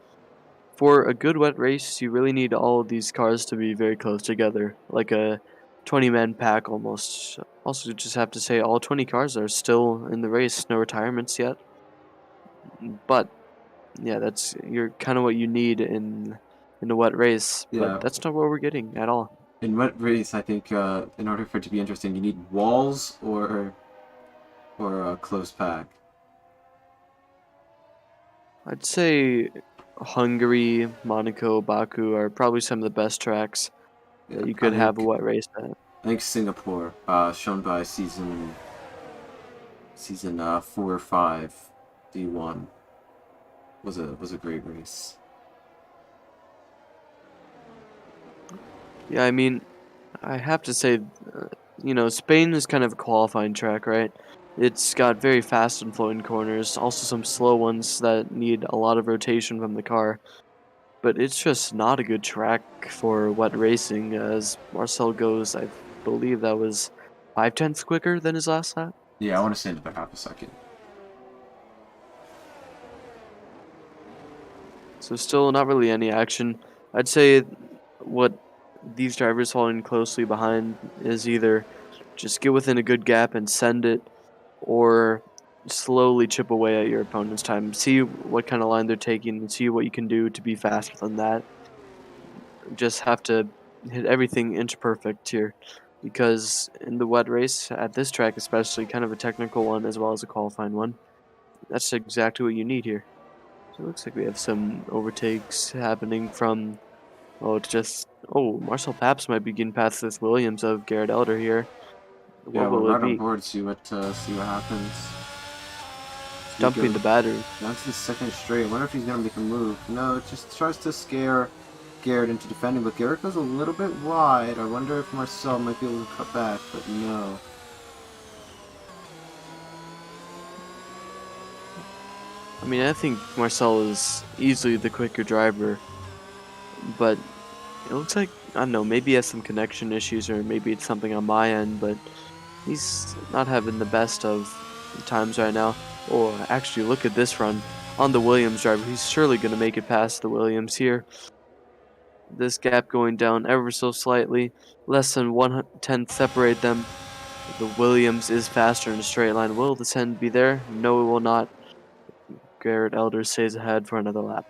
For a good wet race, you really need all of these cars to be very close together, like a 20-man pack almost. Also, just have to say, all 20 cars are still in the race, no retirements yet. But yeah, that's you're kind of what you need in a wet race, but Yeah, that's not what we're getting at all. in wet race, I think in order for it to be interesting, you need walls or a close pack. I'd say Hungary, Monaco, Baku are probably some of the best tracks Yeah, that you could have a wet race at. I think Singapore, shown by season 4 or 5, D1 was a great race. Yeah, I mean, I have to say, Spain is kind of a qualifying track, right? It's got very fast and flowing corners, also some slow ones that need a lot of rotation from the car. But it's just not a good track for wet racing, as Marcel goes, I believe that was 5 tenths quicker than his last lap. Yeah, I want to say another half a second. So still not really any action. I'd say what these drivers falling closely behind is either just get within a good gap and send it, or slowly chip away at your opponent's time. See what kind of line they're taking and see what you can do to be faster than that. Just have to hit everything inch perfect here. Because in the wet race, at this track especially, kind of a technical one as well as a qualifying one, that's exactly what you need here. So it looks like we have some overtakes happening from, it's just, Marcel Paps might be getting past this Williams of Garrett Elder here. Yeah, What we're will it right on be? board. See what happens. He Dumping goes. the battery. That's his second straight. I wonder if he's gonna make a move. No, it just tries to scare Garrett into defending, but Garrett goes a little bit wide. I wonder if Marcel might be able to cut back, but no. I mean, I think Marcel is easily the quicker driver, but it looks like, I don't know, maybe he has some connection issues or maybe it's something on my end, but he's not having the best of times right now. Oh, actually, look at this run on the Williams driver. He's surely going to make it past the Williams here. This gap going down ever so slightly, less than 1/10 separate them. The Williams is faster in a straight line. Will this end be there? No, it will not. Garrett Elder stays ahead for another lap.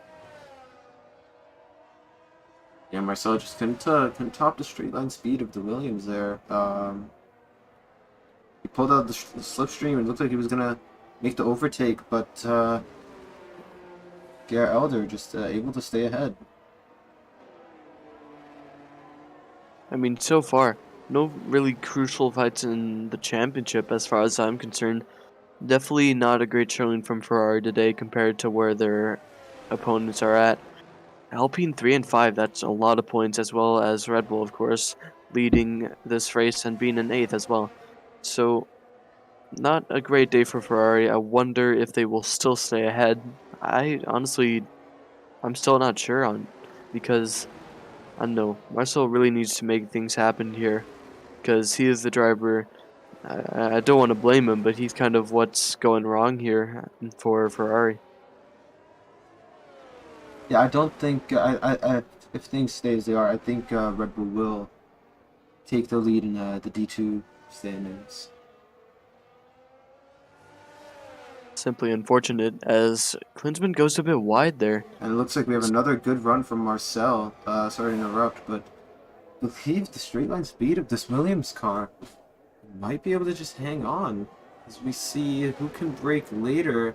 Yeah, Marcel just couldn't top the straight line speed of the Williams there. He pulled out the slipstream and looked like he was gonna make the overtake, but Garrett Elder just able to stay ahead. I mean, so far, no really crucial fights in the championship as far as I'm concerned. Definitely not a great showing from Ferrari today compared to where their opponents are at. Alpine 3 and 5, that's a lot of points, as well as Red Bull, of course, leading this race and being in 8th as well. So, not a great day for Ferrari. I wonder if they will still stay ahead. I'm still not sure on, because I don't know. Marcel really needs to make things happen here because he is the driver. I don't want to blame him, but he's kind of what's going wrong here for Ferrari. Yeah, I don't think if things stay as they are, I think Red Bull will take the lead in the D2 standings. Simply unfortunate as Klinsmann goes a bit wide there. And it looks like we have another good run from Marcel. Sorry to interrupt, but I believe the straight line speed of this Williams car might be able to just hang on as we see who can break later.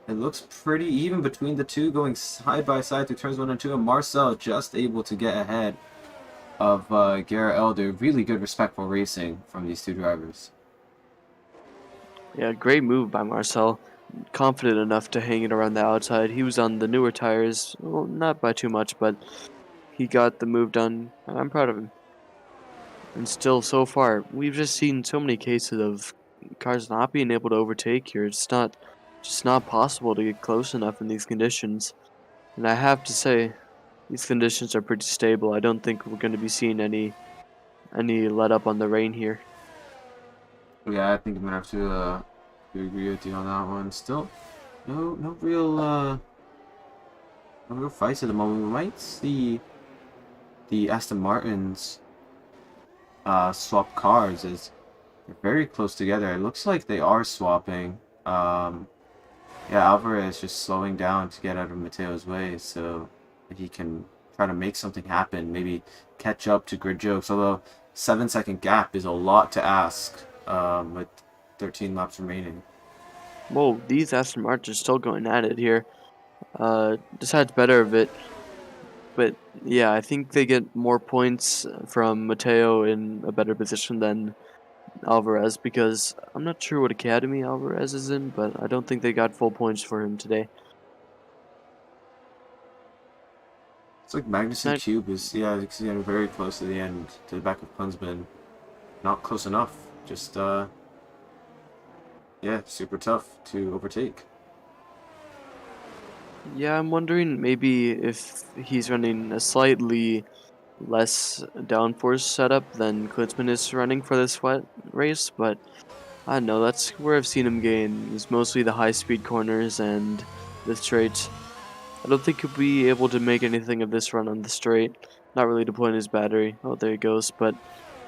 It looks pretty even between the two going side by side through turns 1 and 2, and Marcel just able to get ahead of Garrett Elder. Really good respectful racing from these two drivers. Yeah, great move by Marcel. Confident enough to hang it around the outside. He was on the newer tires, well, not by too much, but he got the move done, and I'm proud of him. And still, so far, we've just seen so many cases of cars not being able to overtake here. It's just not possible to get close enough in these conditions. And I have to say, these conditions are pretty stable. I don't think we're going to be seeing any let up on the rain here. Yeah, I think I'm gonna have to agree with you on that one. Still, no real no real fights at the moment. We might see the Aston Martins swap cars as they're very close together. It looks like they are swapping. Yeah, Alvarez just slowing down to get out of Mateo's way so that he can try to make something happen. Maybe catch up to Grid Jokes. Although 7-second gap is a lot to ask with 13 laps remaining. Whoa, these Aston Martins are still going at it here. Decides better of it. But yeah, I think they get more points from Mateo in a better position than Alvarez because I'm not sure what academy Alvarez is in, but I don't think they got full points for him today. It's like Magnussen Cube is, yeah, it's getting very close to the end, to the back of Klinsmann. Not close enough. Just, yeah, super tough to overtake. Yeah, I'm wondering maybe if he's running a slightly less downforce setup than Klinsmann is running for this wet race, but I don't know, that's where I've seen him gain, is mostly the high-speed corners and the straight. I don't think he'll be able to make anything of this run on the straight. Not really deploying his battery. Oh, there he goes, but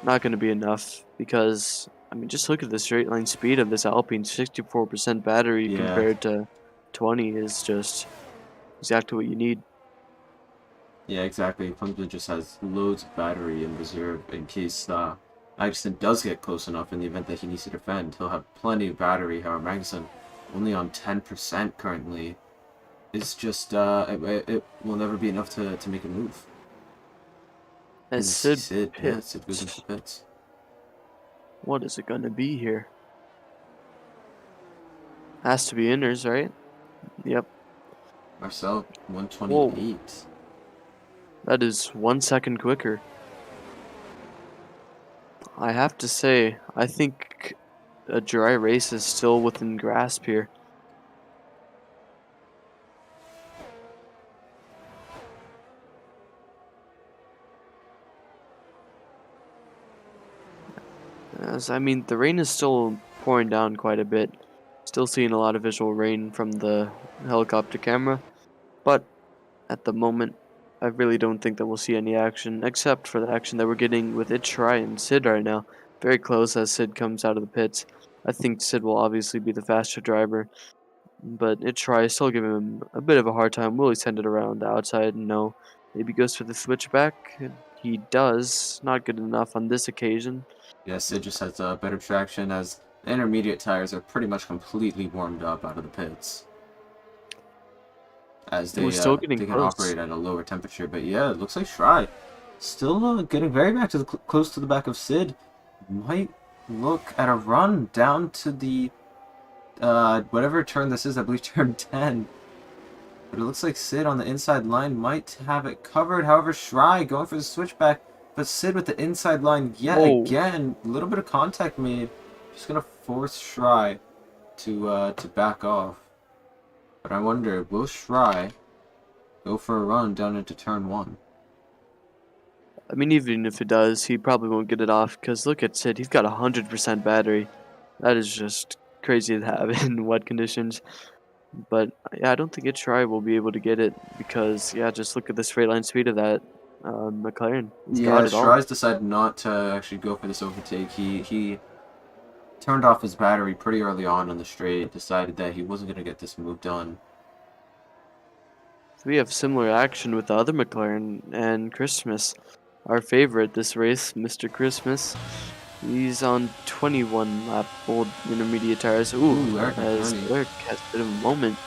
not going to be enough because, I mean, just look at the straight line speed of this Alpine. 64% battery compared to 20 is just exactly what you need. Yeah, exactly. Klinsmann just has loads of battery in reserve in case Magnussen does get close enough in the event that he needs to defend. He'll have plenty of battery. However, Magnussen only on 10% currently. It's just, it will never be enough to make a move. As Sid goes into the pits. What is it gonna be here? Has to be inners, right? Yep. Marcel, 128. Whoa. That is 1 second quicker. I have to say, I think a dry race is still within grasp here. As I mean, the rain is still pouring down quite a bit. Still seeing a lot of visual rain from the helicopter camera, but at the moment, I really don't think that we'll see any action, except for the action that we're getting with Itchrai and Sid right now. Very close as Sid comes out of the pits. I think Sid will obviously be the faster driver, but Itchrai still giving him a bit of a hard time. Will he send it around the outside? No. Maybe goes for the switchback. He does. Not good enough on this occasion. Yeah, Sid just has better traction as the intermediate tires are pretty much completely warmed up out of the pits. As they can operate at a lower temperature. But yeah, it looks like Shry still getting very back to close to the back of Sid. Might look at a run down to the whatever turn this is, I believe turn 10. But it looks like Sid on the inside line might have it covered. However, Shry going for the switchback, but Sid with the inside line yet again. A little bit of contact made. Just gonna force Shry to back off. But I wonder, will Shry go for a run down into turn 1? I mean, even if it does, he probably won't get it off, because look at Sid, he's got 100% battery. That is just crazy to have in wet conditions. But yeah, I don't think Itchrai will be able to get it, because yeah, just look at the straight line speed of that McLaren. Yeah, Shry's decided not to actually go for this overtake. He turned off his battery pretty early on the straight, decided that he wasn't going to get this move done. So we have similar action with the other McLaren and Christmas. Our favorite this race, Mr. Christmas. He's on 21 lap old intermediate tires. Ooh, as Eric has a bit of a moment.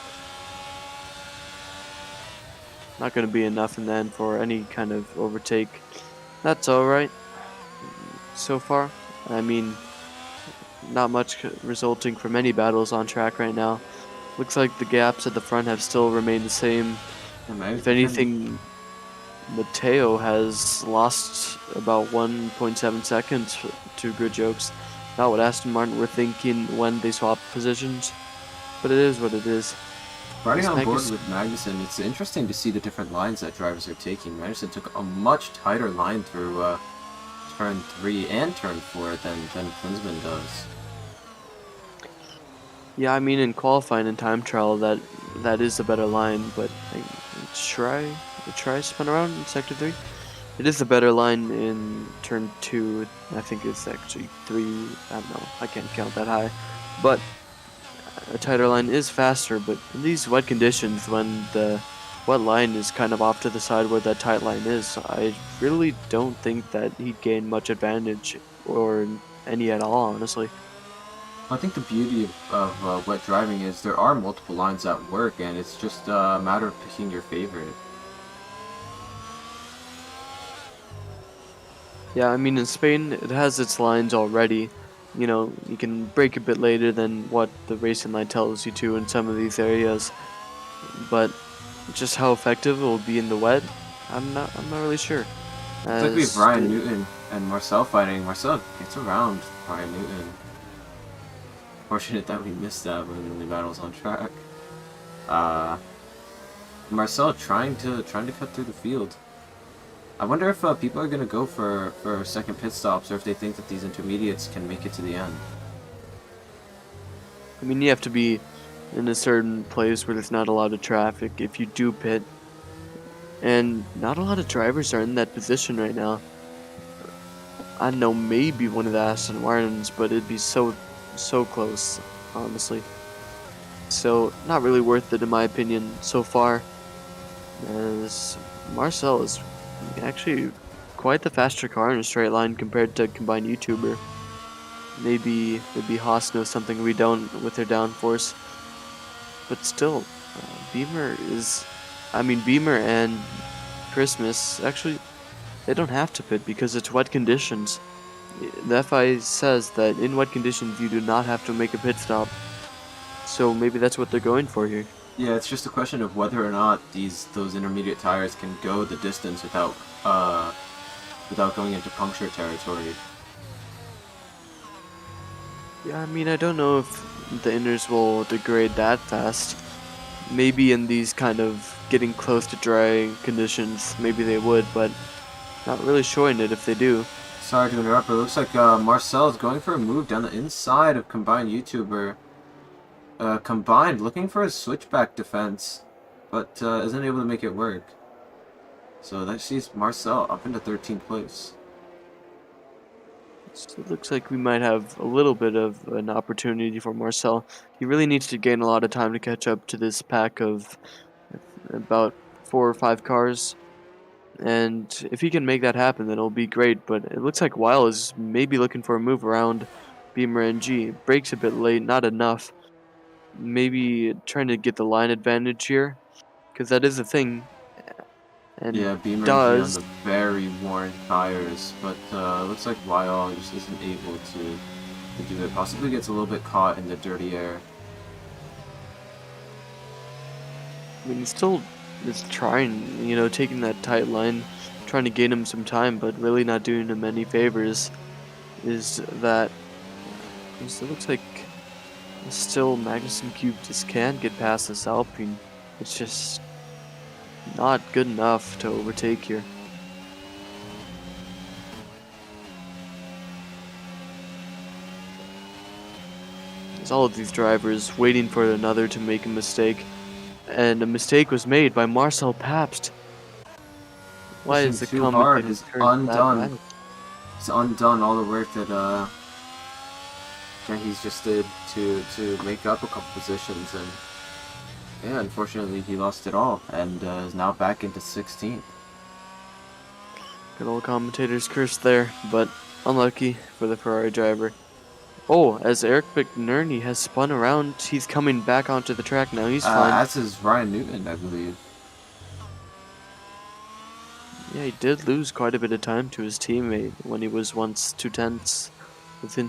Not going to be enough in the end for any kind of overtake. That's alright so far. I mean, not much resulting from any battles on track right now. Looks like the gaps at the front have still remained the same. If anything, Mateo has lost about 1.7 seconds to Good Jokes. Not what Aston Martin were thinking when they swapped positions, but it is what it is. Riding This on board Magnussen- with Magnussen, it's interesting to see the different lines that drivers are taking. Magnussen took a much tighter line through turn 3 and turn 4 than Klinsmann does. Yeah, I mean in qualifying and time trial that is a better line, but try spun around in sector 3. It is a better line in turn 2. I think it's actually 3. I don't know. I can't count that high, but a tighter line is faster. But in these wet conditions, when the wet line is kind of off to the side where that tight line is, I really don't think that he'd gain much advantage or any at all, honestly. I think the beauty of wet driving is there are multiple lines that work, and it's just a matter of picking your favorite. Yeah, I mean, in Spain, it has its lines already. You know, you can brake a bit later than what the racing line tells you to in some of these areas. But just how effective it will be in the wet, I'm not really sure. It's like we have As Ryan the- Newton and Marcel fighting. Marcel gets around Ryan Newton. Fortunate that we missed that when the battle was on track. Marcel trying to cut through the field. I wonder if people are gonna go for second pit stops, or if they think that these intermediates can make it to the end. I mean, you have to be in a certain place where there's not a lot of traffic if you do pit. And not a lot of drivers are in that position right now. I don't know, maybe one of the Aston Martins, but it'd be so close, honestly. So, not really worth it in my opinion so far, as Marcel is actually quite the faster car in a straight line compared to combined YouTuber. Maybe Haas knows something we don't with their downforce, but still, Beamer and Christmas, actually, they don't have to pit because it's wet conditions. The FI says that in wet conditions you do not have to make a pit stop. So maybe that's what they're going for here. Yeah, it's just a question of whether or not those intermediate tires can go the distance without going into puncture territory. Yeah, I mean, I don't know if the inners will degrade that fast. Maybe in these kind of getting close to dry conditions, maybe they would, but not really showing it if they do. Sorry to interrupt, but it looks like Marcel is going for a move down the inside of combined YouTuber. Combined, looking for a switchback defense, but isn't able to make it work. So that sees Marcel up into 13th place. So it looks like we might have a little bit of an opportunity for Marcel. He really needs to gain a lot of time to catch up to this pack of about 4 or 5 cars. And if he can make that happen, then it'll be great. But it looks like Weil is maybe looking for a move around Beamer NG. Brakes a bit late, not enough. Maybe trying to get the line advantage here, because that is a thing. And Yeah, Beamer NG on does. the very worn tires, but looks like Weil just isn't able to do it. Possibly gets a little bit caught in the dirty air. I mean, he still is trying, you know, taking that tight line, trying to gain him some time, but really not doing him any favors. Is that it looks like still Magnussen Cube just can't get past this Alpine. It's just not good enough to overtake here. There's all of these drivers waiting for another to make a mistake. And a mistake was made by Marcel Pabst. Why is the Pushing too hard, commentator has turned that undone. bad? He's undone all the work that he's just did to make up a couple positions, and yeah, unfortunately he lost it all and is now back into 16th. Good old commentator's curse there, but unlucky for the Ferrari driver. Oh, as Eric McNerney has spun around, he's coming back onto the track now. He's fine. As is Ryan Newton, I believe. Yeah, he did lose quite a bit of time to his teammate when he was once within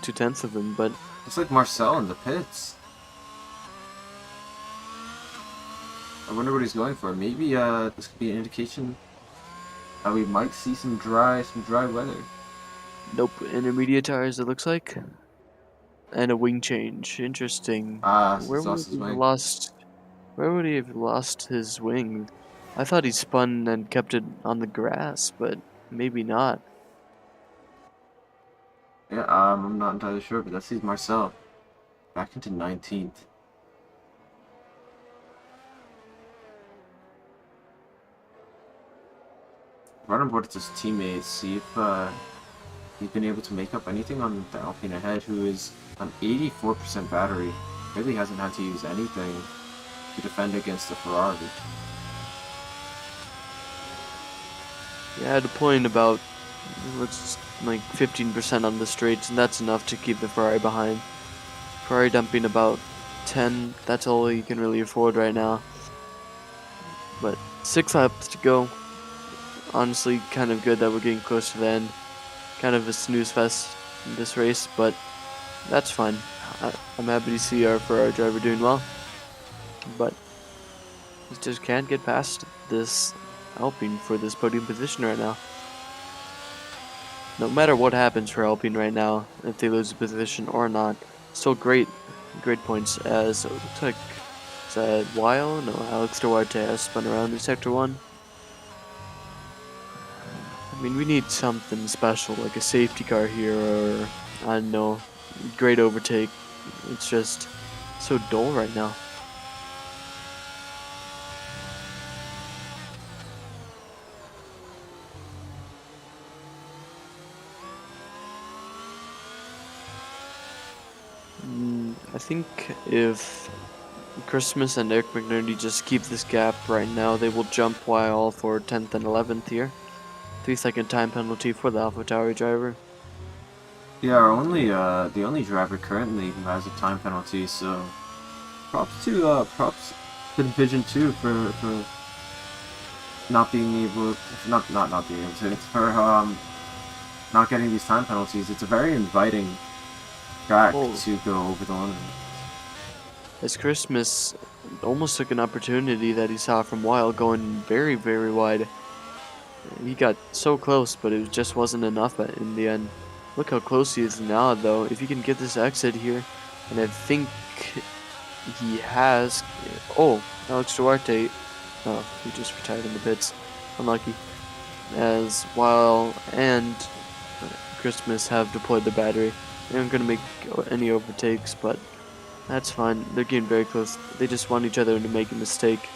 2/10 of him, but Looks like Marcel in the pits. I wonder what he's going for. Maybe this could be an indication we might see some dry weather. Nope, intermediate tires it looks like. And a wing change. Interesting. Ah, Where it's would lost his he have wing. lost where would he have lost his wing? I thought he spun and kept it on the grass, but maybe not. Yeah, I'm not entirely sure, but that sees Marcel back into 19th. Run on board with his teammates, see if he's been able to make up anything on the Alpine ahead, who is on 84% battery. Really hasn't had to use anything to defend against the Ferrari. Yeah, I had a point about let's like 15% on the straights, and that's enough to keep the Ferrari behind. Ferrari dumping about 10, that's all you can really afford right now. But 6 laps to go. Honestly, kind of good that we're getting close to the end. Kind of a snooze fest in this race, but that's fine. I'm happy to see our Ferrari driver doing well, but he just can't get past this Alpine for this podium position right now. No matter what happens for Alpine right now, if they lose a position or not, still great points. As it looks like, is that Weil? No, Alex Duarte has spun around in Sector 1. I mean, we need something special, like a safety car here, or, I don't know, great overtake. It's just so dull right now. I think if Christmas and Eric McNerney just keep this gap right now, they will jump Weil for 10th and 11th here. 3-second time penalty for the AlphaTauri driver. Yeah, our only the only driver currently who has a time penalty, so props to Division 2 for not being able not being able to for not getting these time penalties. It's a very inviting track to go over the limit. As Christmas almost took an opportunity that he saw from Weil going very, very wide. He got so close, but it just wasn't enough in the end. Look how close he is now, though. If he can get this exit here, and I think he has... Oh, Alex Duarte. Oh, he just retired in the pits. Unlucky. As Weil and Christmas have deployed the battery. They aren't going to make any overtakes, but that's fine. They're getting very close. They just want each other to make a mistake.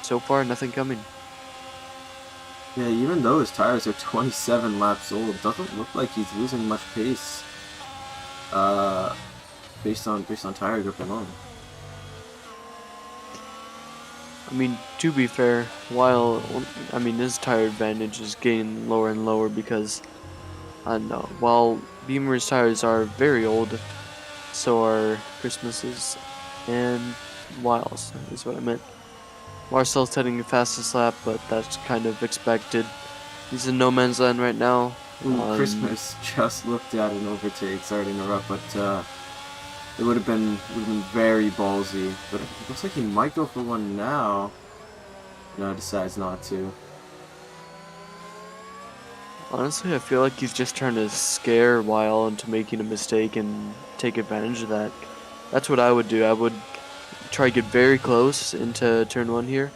So far, nothing coming. Yeah, even though his tires are 27 laps old, it doesn't look like he's losing much pace. Based on tire grip alone. I mean, to be fair, while his tire advantage is getting lower and lower because I don't know. While Beamer's tires are very old, so are Christmas's and Wiles is what I meant. Marcel's heading the fastest lap, but that's kind of expected. He's in no man's land right now. Ooh, Christmas just looked at an overtake. Sorry to interrupt, but it would have been very ballsy. But it looks like he might go for one now. No, decides not to. Honestly, I feel like he's just trying to scare Weil into making a mistake and take advantage of that. That's what I would do. I would try to get very close into turn 1 here,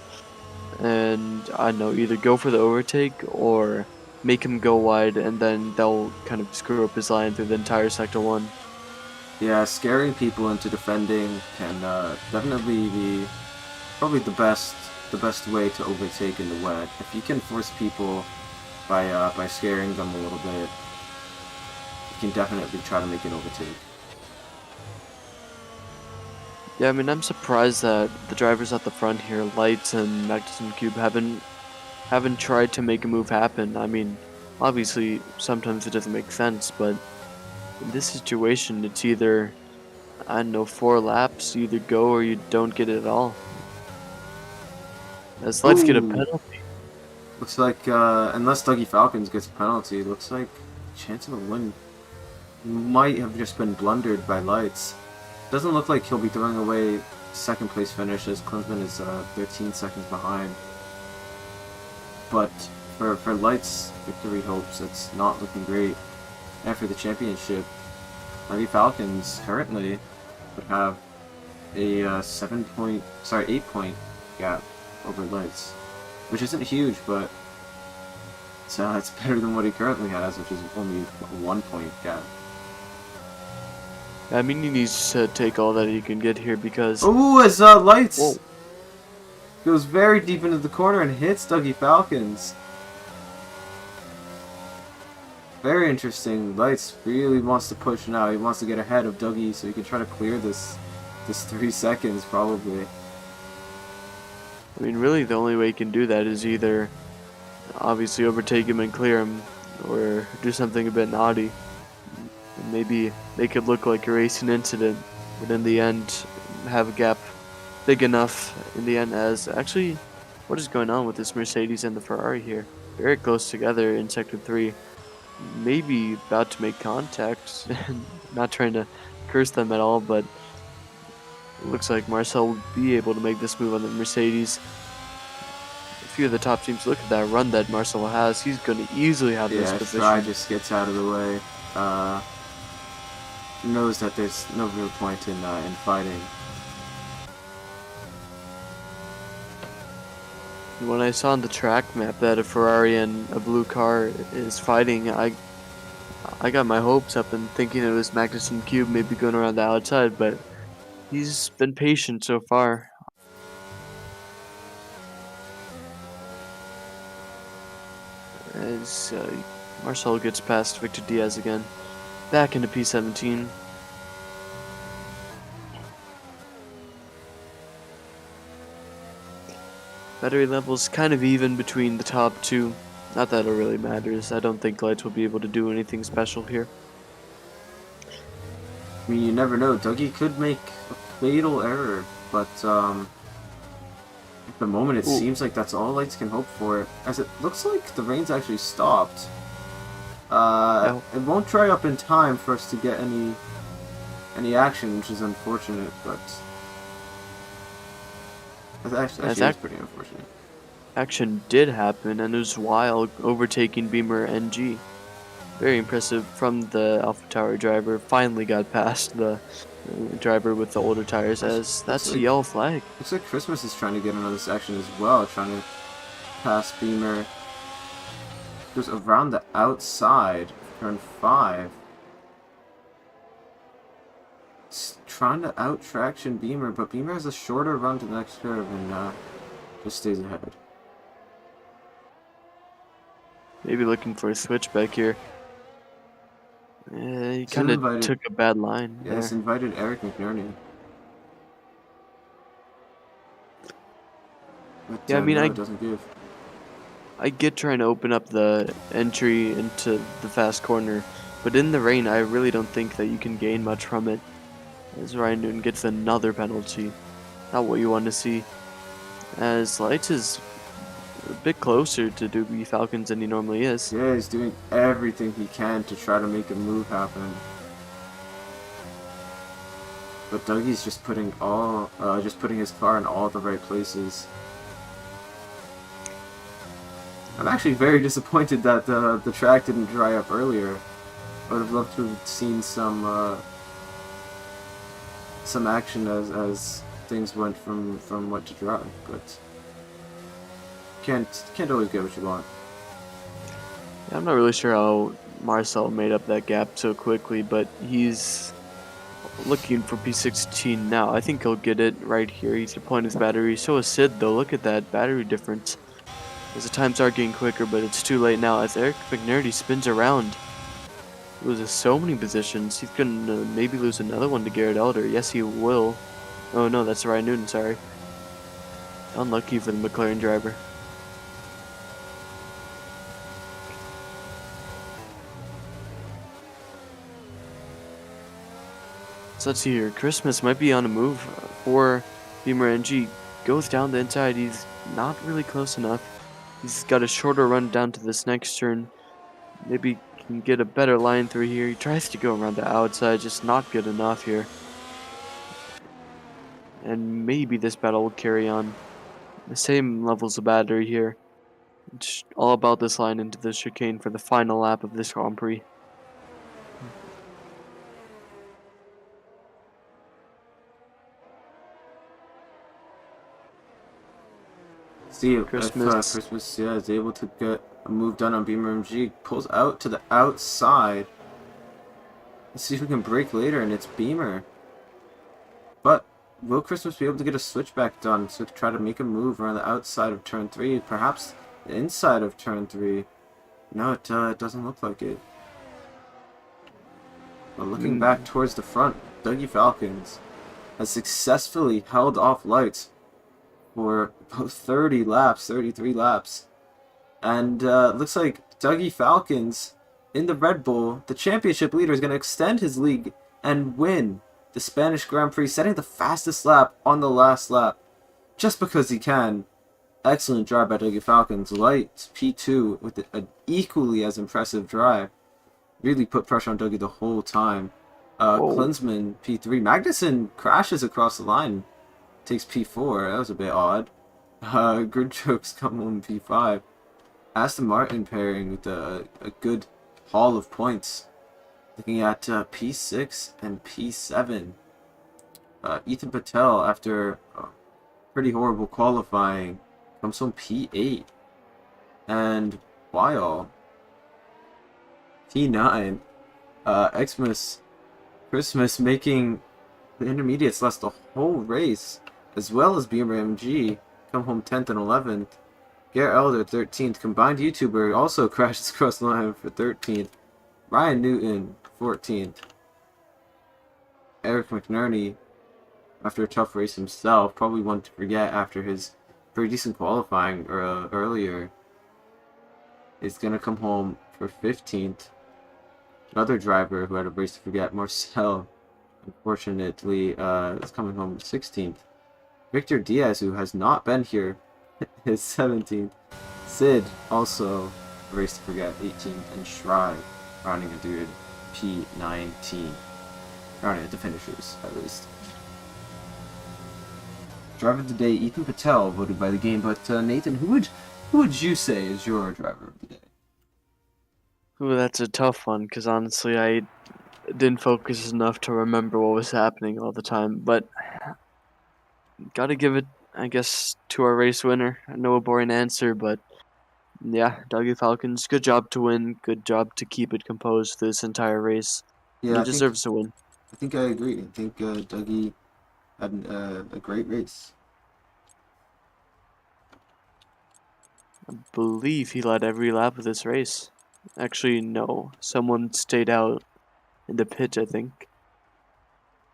and I don't know, either go for the overtake or make him go wide, and then they'll kind of screw up his line through the entire sector 1. Yeah, scaring people into defending can definitely be probably the best way to overtake in the wet. If you can force people by scaring them a little bit, you can definitely try to make an overtake. Yeah, I mean, I'm surprised that the drivers at the front here, Lights and Magnussen Cube, haven't tried to make a move happen. I mean, obviously, sometimes it doesn't make sense, but in this situation, it's either, I don't know, 4 laps, you either go or you don't get it at all. As Lights get a penalty. Looks like, unless Dougie Falcons gets a penalty, looks like chance of a win might have just been blundered by Lights. Doesn't look like he'll be throwing away second place finish as Klinsmann is 13 seconds behind. But for Light's victory hopes, it's not looking great. And for the championship, Mighty Falcons currently would have a 8 point gap over Lights, which isn't huge, but it's better than what he currently has, which is only a 1 point gap. I mean, he needs to take all that he can get here because. Oh, as Lights Whoa. goes very deep into the corner and hits Dougie Falcons. Very interesting. Lights really wants to push now. He wants to get ahead of Dougie so he can try to clear this 3 seconds probably. I mean, really, the only way he can do that is either obviously overtake him and clear him, or do something a bit naughty. And maybe make it look like a racing incident, but in the end, have a gap big enough in the end as actually, what is going on with this Mercedes and the Ferrari here? Very close together in Sector 3. Maybe about to make contact. Not trying to curse them at all, but it looks like Marcel will be able to make this move on the Mercedes. A few of the top teams, look at that run that Marcel has. He's going to easily have this position. Fry just gets out of the way. Knows that there's no real point in fighting. When I saw on the track map that a Ferrari and a blue car is fighting, I got my hopes up and thinking it was Magnussen Cube maybe going around the outside, but he's been patient so far. As Marcel gets past Victor Diaz again, back into P17. Battery levels kind of even between the top two. Not that it really matters. I don't think Lights will be able to do anything special here. I mean, you never know. Dougie could make a fatal error, but at the moment it seems like that's all Lights can hope for. As it looks like the rain's actually stopped. It won't dry up in time for us to get any action, which is unfortunate, but that's pretty unfortunate. Action did happen, and it was Wild overtaking Beamer NG. Very impressive from the AlphaTauri driver. Finally got past the driver with the older tires, as that's a yellow flag. Looks like Christmas is trying to get into this action as well, trying to pass Beamer. Goes around the outside, turn 5. Trying to out-traction Beamer, but Beamer has a shorter run to the next curve and just stays ahead. Maybe looking for a switchback here. He kind of took a bad line. Yes, invited Eric McNerney. But, yeah, I mean, it doesn't give. I get trying to open up the entry into the fast corner, but in the rain, I really don't think that you can gain much from it. As Ryan Newton gets another penalty. Not what you want to see. As Lights is a bit closer to Dougie Falcons than he normally is. Yeah, he's doing everything he can to try to make a move happen. But Dougie's just putting his car in all the right places. I'm actually very disappointed that the track didn't dry up earlier. I would have loved to have seen some action as things went from wet to dry, but can't always get what you want. Yeah, I'm not really sure how Marcel made up that gap so quickly, but he's looking for P16 now. I think he'll get it right here. He's deploying his battery. So is Sid, though. Look at that battery difference. As the times are getting quicker, but it's too late now. As Eric McNerney spins around, loses so many positions. He's gonna maybe lose another one to Garrett Elder. Yes, he will. Oh no, that's Ryan Newton. Sorry. Unlucky for the McLaren driver. So let's see here. Christmas might be on a move for Beamer NG. Goes down the inside. He's not really close enough. He's got a shorter run down to this next turn. Maybe can get a better line through here. He tries to go around the outside, just not good enough here. And maybe this battle will carry on. The same levels of battery here. It's all about this line into the chicane for the final lap of this Grand Prix. See if Christmas. Christmas is able to get a move done on Beamer MG. Pulls out to the outside. Let's see if we can break later, and it's Beamer. But will Christmas be able to get a switchback done to try to make a move around the outside of turn 3? Perhaps the inside of turn 3? No, it doesn't look like it. But looking back towards the front, Dougie Falcons has successfully held off Lights for about 30 laps, 33 laps. And looks like Dougie Falcons in the Red Bull, the championship leader, is going to extend his lead and win the Spanish Grand Prix, setting the fastest lap on the last lap just because he can. Excellent drive by Dougie Falcons. Light P2 with an equally as impressive drive. Really put pressure on Dougie the whole time. Klinsmann P3. Magnussen crashes across the line. Takes P4. That was a bit odd. Good jokes come on P5. Aston Martin pairing with a good haul of points. Looking at P6 and P7. Ethan Patel, after pretty horrible qualifying, comes from P8. And Weil, P9. Xmas Christmas making the intermediates last the whole race, as well as Beamer MG come home 10th and 11th. Garrett Elder 13th. Combined YouTuber also crashes across the line for 13th. Ryan Newton 14th. Eric McNerney, after a tough race himself, probably one to forget after his pretty decent qualifying earlier, is going to come home for 15th. Another driver who had a race to forget, Marcel, unfortunately, is coming home 16th. Victor Diaz, who has not been here, is 17th. Sid, also a race to forget, 18th. And Shry, rounding a dude, P19. Rounding at the finishers, at least. Driver of the day, Ethan Patel, voted by the game. But Nathan, who would you say is your driver of the day? Ooh, that's a tough one, because honestly, I didn't focus enough to remember what was happening all the time. But gotta give it, I guess, to our race winner. I know a boring answer, but yeah, Dougie Falcons. Good job to win. Good job to keep it composed this entire race. Yeah, He deserves to win. I think I agree. I think Dougie had a great race. I believe he led every lap of this race. Actually, no. Someone stayed out in the pit, I think.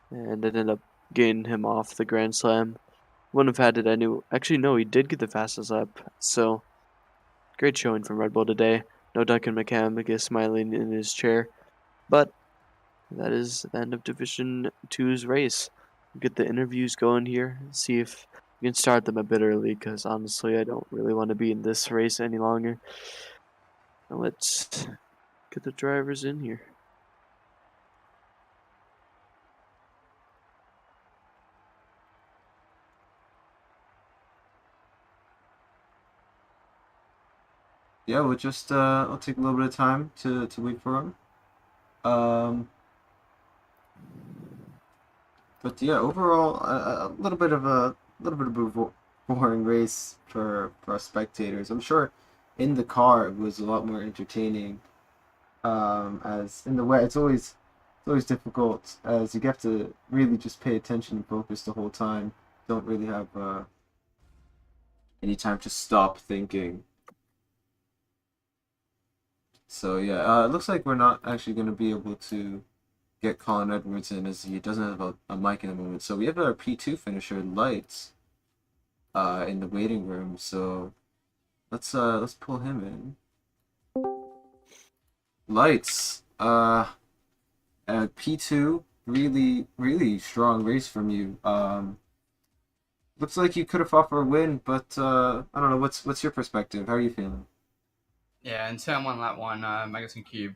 And ended up getting him off the Grand Slam. Wouldn't have had it anyway. Actually, no, he did get the fastest lap. So, great showing from Red Bull today. No Duncan McCann, I guess, smiling in his chair. But that is the end of Division 2's race. Get the interviews going here. See if we can start them a bit early, because honestly, I don't really want to be in this race any longer. Now let's get the drivers in here. Yeah, we'll just I'll take a little bit of time to wait for him. But yeah, overall, a little bit of a boring race for us spectators. I'm sure in the car it was a lot more entertaining. As in the way, it's always difficult, as you have to really just pay attention and focus the whole time. Don't really have any time to stop thinking. So yeah, it looks like we're not actually going to be able to get Colin Edwards in, as he doesn't have a mic in the moment. So we have our P2 finisher, Lights, in the waiting room. So let's pull him in. Lights, P2, really strong race from you. Looks like you could have fought for a win, but I don't know. What's your perspective? How are you feeling? Yeah, in turn one, lap one, Magnussen Cube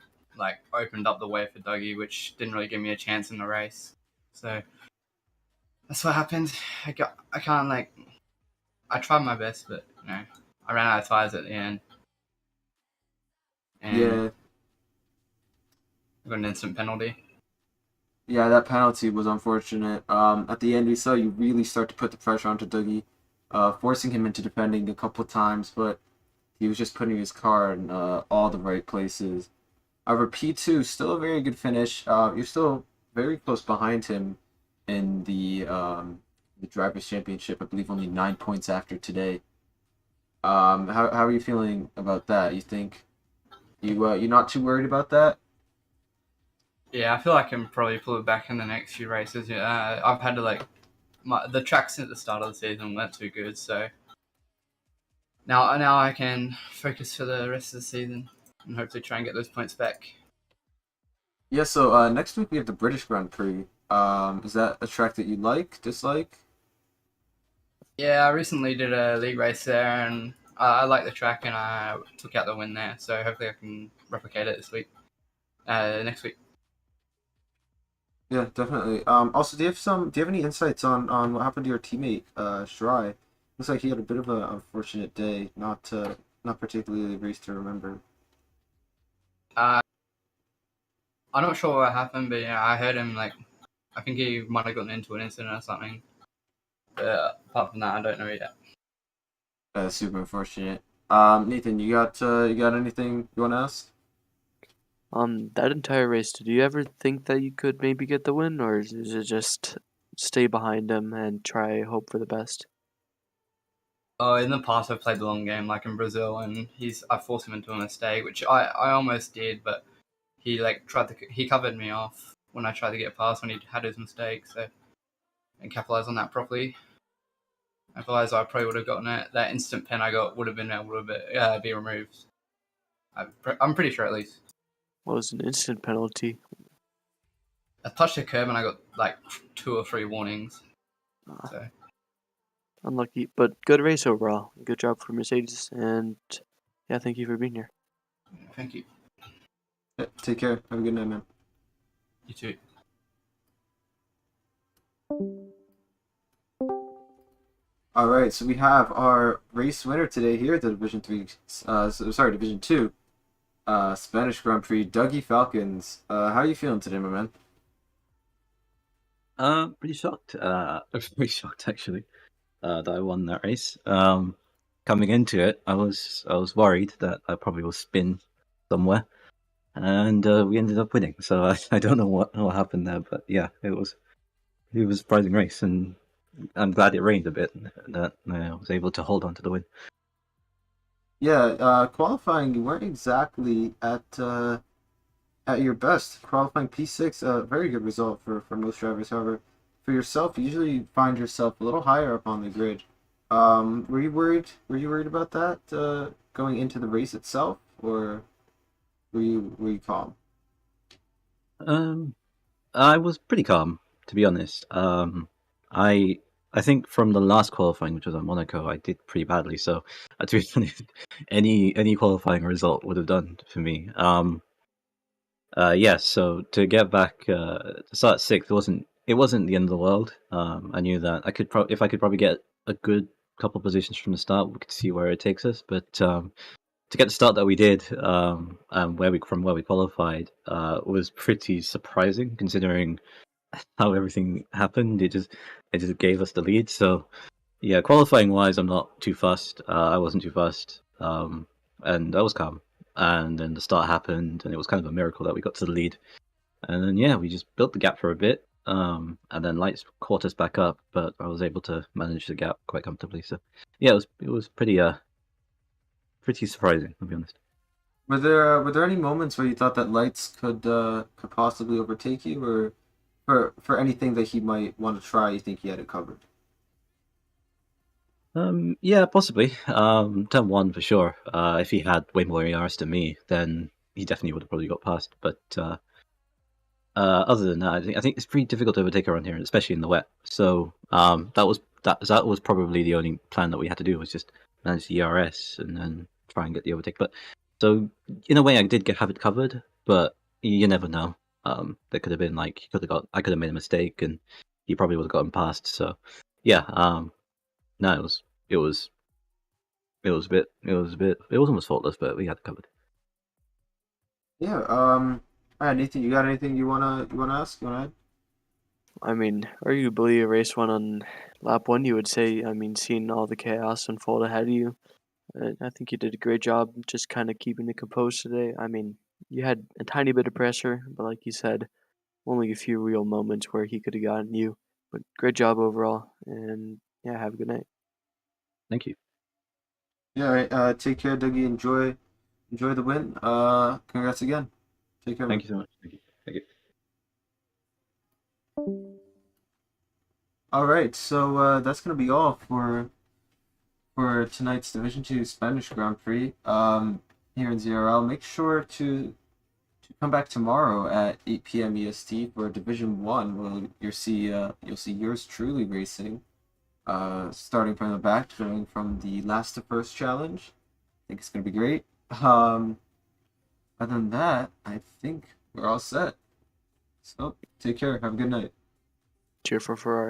opened up the way for Dougie, which didn't really give me a chance in the race. So that's what happened. I tried my best, but I ran out of tires at the end. and Yeah, got an instant penalty. yeah, that penalty was unfortunate. At the end, we saw you really start to put the pressure onto Dougie, forcing him into defending a couple times, but he was just putting his car in all the right places. However, P2 still a very good finish. You're still very close behind him in the drivers' championship. I believe only 9 points after today. How are you feeling about that? You think you're not too worried about that? Yeah, I feel like I can probably pull it back in the next few races. Yeah, I've had to the tracks at the start of the season weren't too good, so now I can focus for the rest of the season and hopefully try and get those points back. Yeah. So next week we have the British Grand Prix. Is that a track that you like, dislike? Yeah, I recently did a league race there, and I like the track, and I took out the win there. So hopefully I can replicate it this week, next week. Yeah, definitely. Also, do you have any insights on what happened to your teammate, Shirai? Looks like he had a bit of an unfortunate day, not particularly a race to remember. Uh, I'm not sure what happened, but yeah, I heard him I think he might have gotten into an incident or something. But apart from that, I don't know yet. Super unfortunate. Nathan, you got anything you want to ask? That entire race, did you ever think that you could maybe get the win, or is it just stay behind him and try hope for the best? Oh, in the past I've played the long game, like in Brazil, and I forced him into a mistake, which I almost did, but he covered me off when I tried to get past when he had his mistake, so and capitalize on that properly. Otherwise, I probably would have gotten it. That instant pen I got would have been able to be removed. I'm pretty sure at least. What was an instant penalty? I touched the curb and I got like 2 or 3 warnings. Ah, So unlucky, but good race overall. Good job for Mercedes, and yeah, thank you for being here. thank you. Yeah, take care. Have a good night, man. You too. All right, so we have our race winner today here at the Division Three. Division Two, Spanish Grand Prix. Dougie Falcons. How are you feeling today, my man? Pretty shocked. Very shocked actually. That I won that race. Coming into it, I was worried that I probably will spin somewhere, and we ended up winning. So I don't know what happened there, but yeah, it was a surprising race, and I'm glad it rained a bit that I was able to hold on to the win. Yeah, qualifying, you weren't exactly at your best. Qualifying P6, a very good result for most drivers. However, for yourself, you usually find yourself a little higher up on the grid. Were you worried? Were you worried about that going into the race itself, or were you calm? Um, I was pretty calm, to be honest. I I think from the last qualifying, which was at Monaco, I did pretty badly. So, to be honest, any qualifying result would have done for me. Yeah. So to get back to start sixth it wasn't the end of the world. I knew that if I could probably get a good couple positions from the start, we could see where it takes us. But to get the start that we did, and from where we qualified, was pretty surprising considering how everything happened. It just gave us the lead. So yeah, qualifying wise, I'm not too fussed. I wasn't too fussed, and I was calm. And then the start happened, and it was kind of a miracle that we got to the lead. And then yeah, we just built the gap for a bit, and then lights caught us back up, but I was able to manage the gap quite comfortably. So yeah, it was pretty surprising, to be honest. Were there any moments where you thought that Lights could possibly overtake you, or for anything that he might want to try, you think he had it covered? Yeah, possibly. Turn one for sure. If he had way more ERS than me, then he definitely would have probably got past. But other than that, I think it's pretty difficult to overtake around here, especially in the wet. So that was probably the only plan that we had to do was just manage the ERS and then try and get the overtake. But so in a way, I did have it covered, but you never know. There could have been like I could have made a mistake and he probably would have gotten past. So yeah, no, it was a bit, it was almost faultless, but we had it covered. Yeah. Anything you got? Anything you wanna ask? You wanna add? I mean, arguably a race one on lap one, you would say. I mean, seeing all the chaos unfold ahead of you, I think you did a great job just kind of keeping the composed today. I mean, you had a tiny bit of pressure, but like you said, only a few real moments where he could have gotten you. But great job overall, and yeah, have a good night. Thank you. Yeah. All right. Take care, Dougie. Enjoy the win. Congrats again. Take care, man. Thank you so much. Thank you. Thank you. All right. So that's gonna be all for tonight's Division Two Spanish Grand Prix. Here in ZRL. Make sure to come back tomorrow at 8 p.m. EST for Division One. Where you'll see yours truly racing. Starting from the back, going from the last to first challenge. I think it's gonna be great. Other than that, I think we're all set. So take care. Have a good night. Cheer for Ferrari.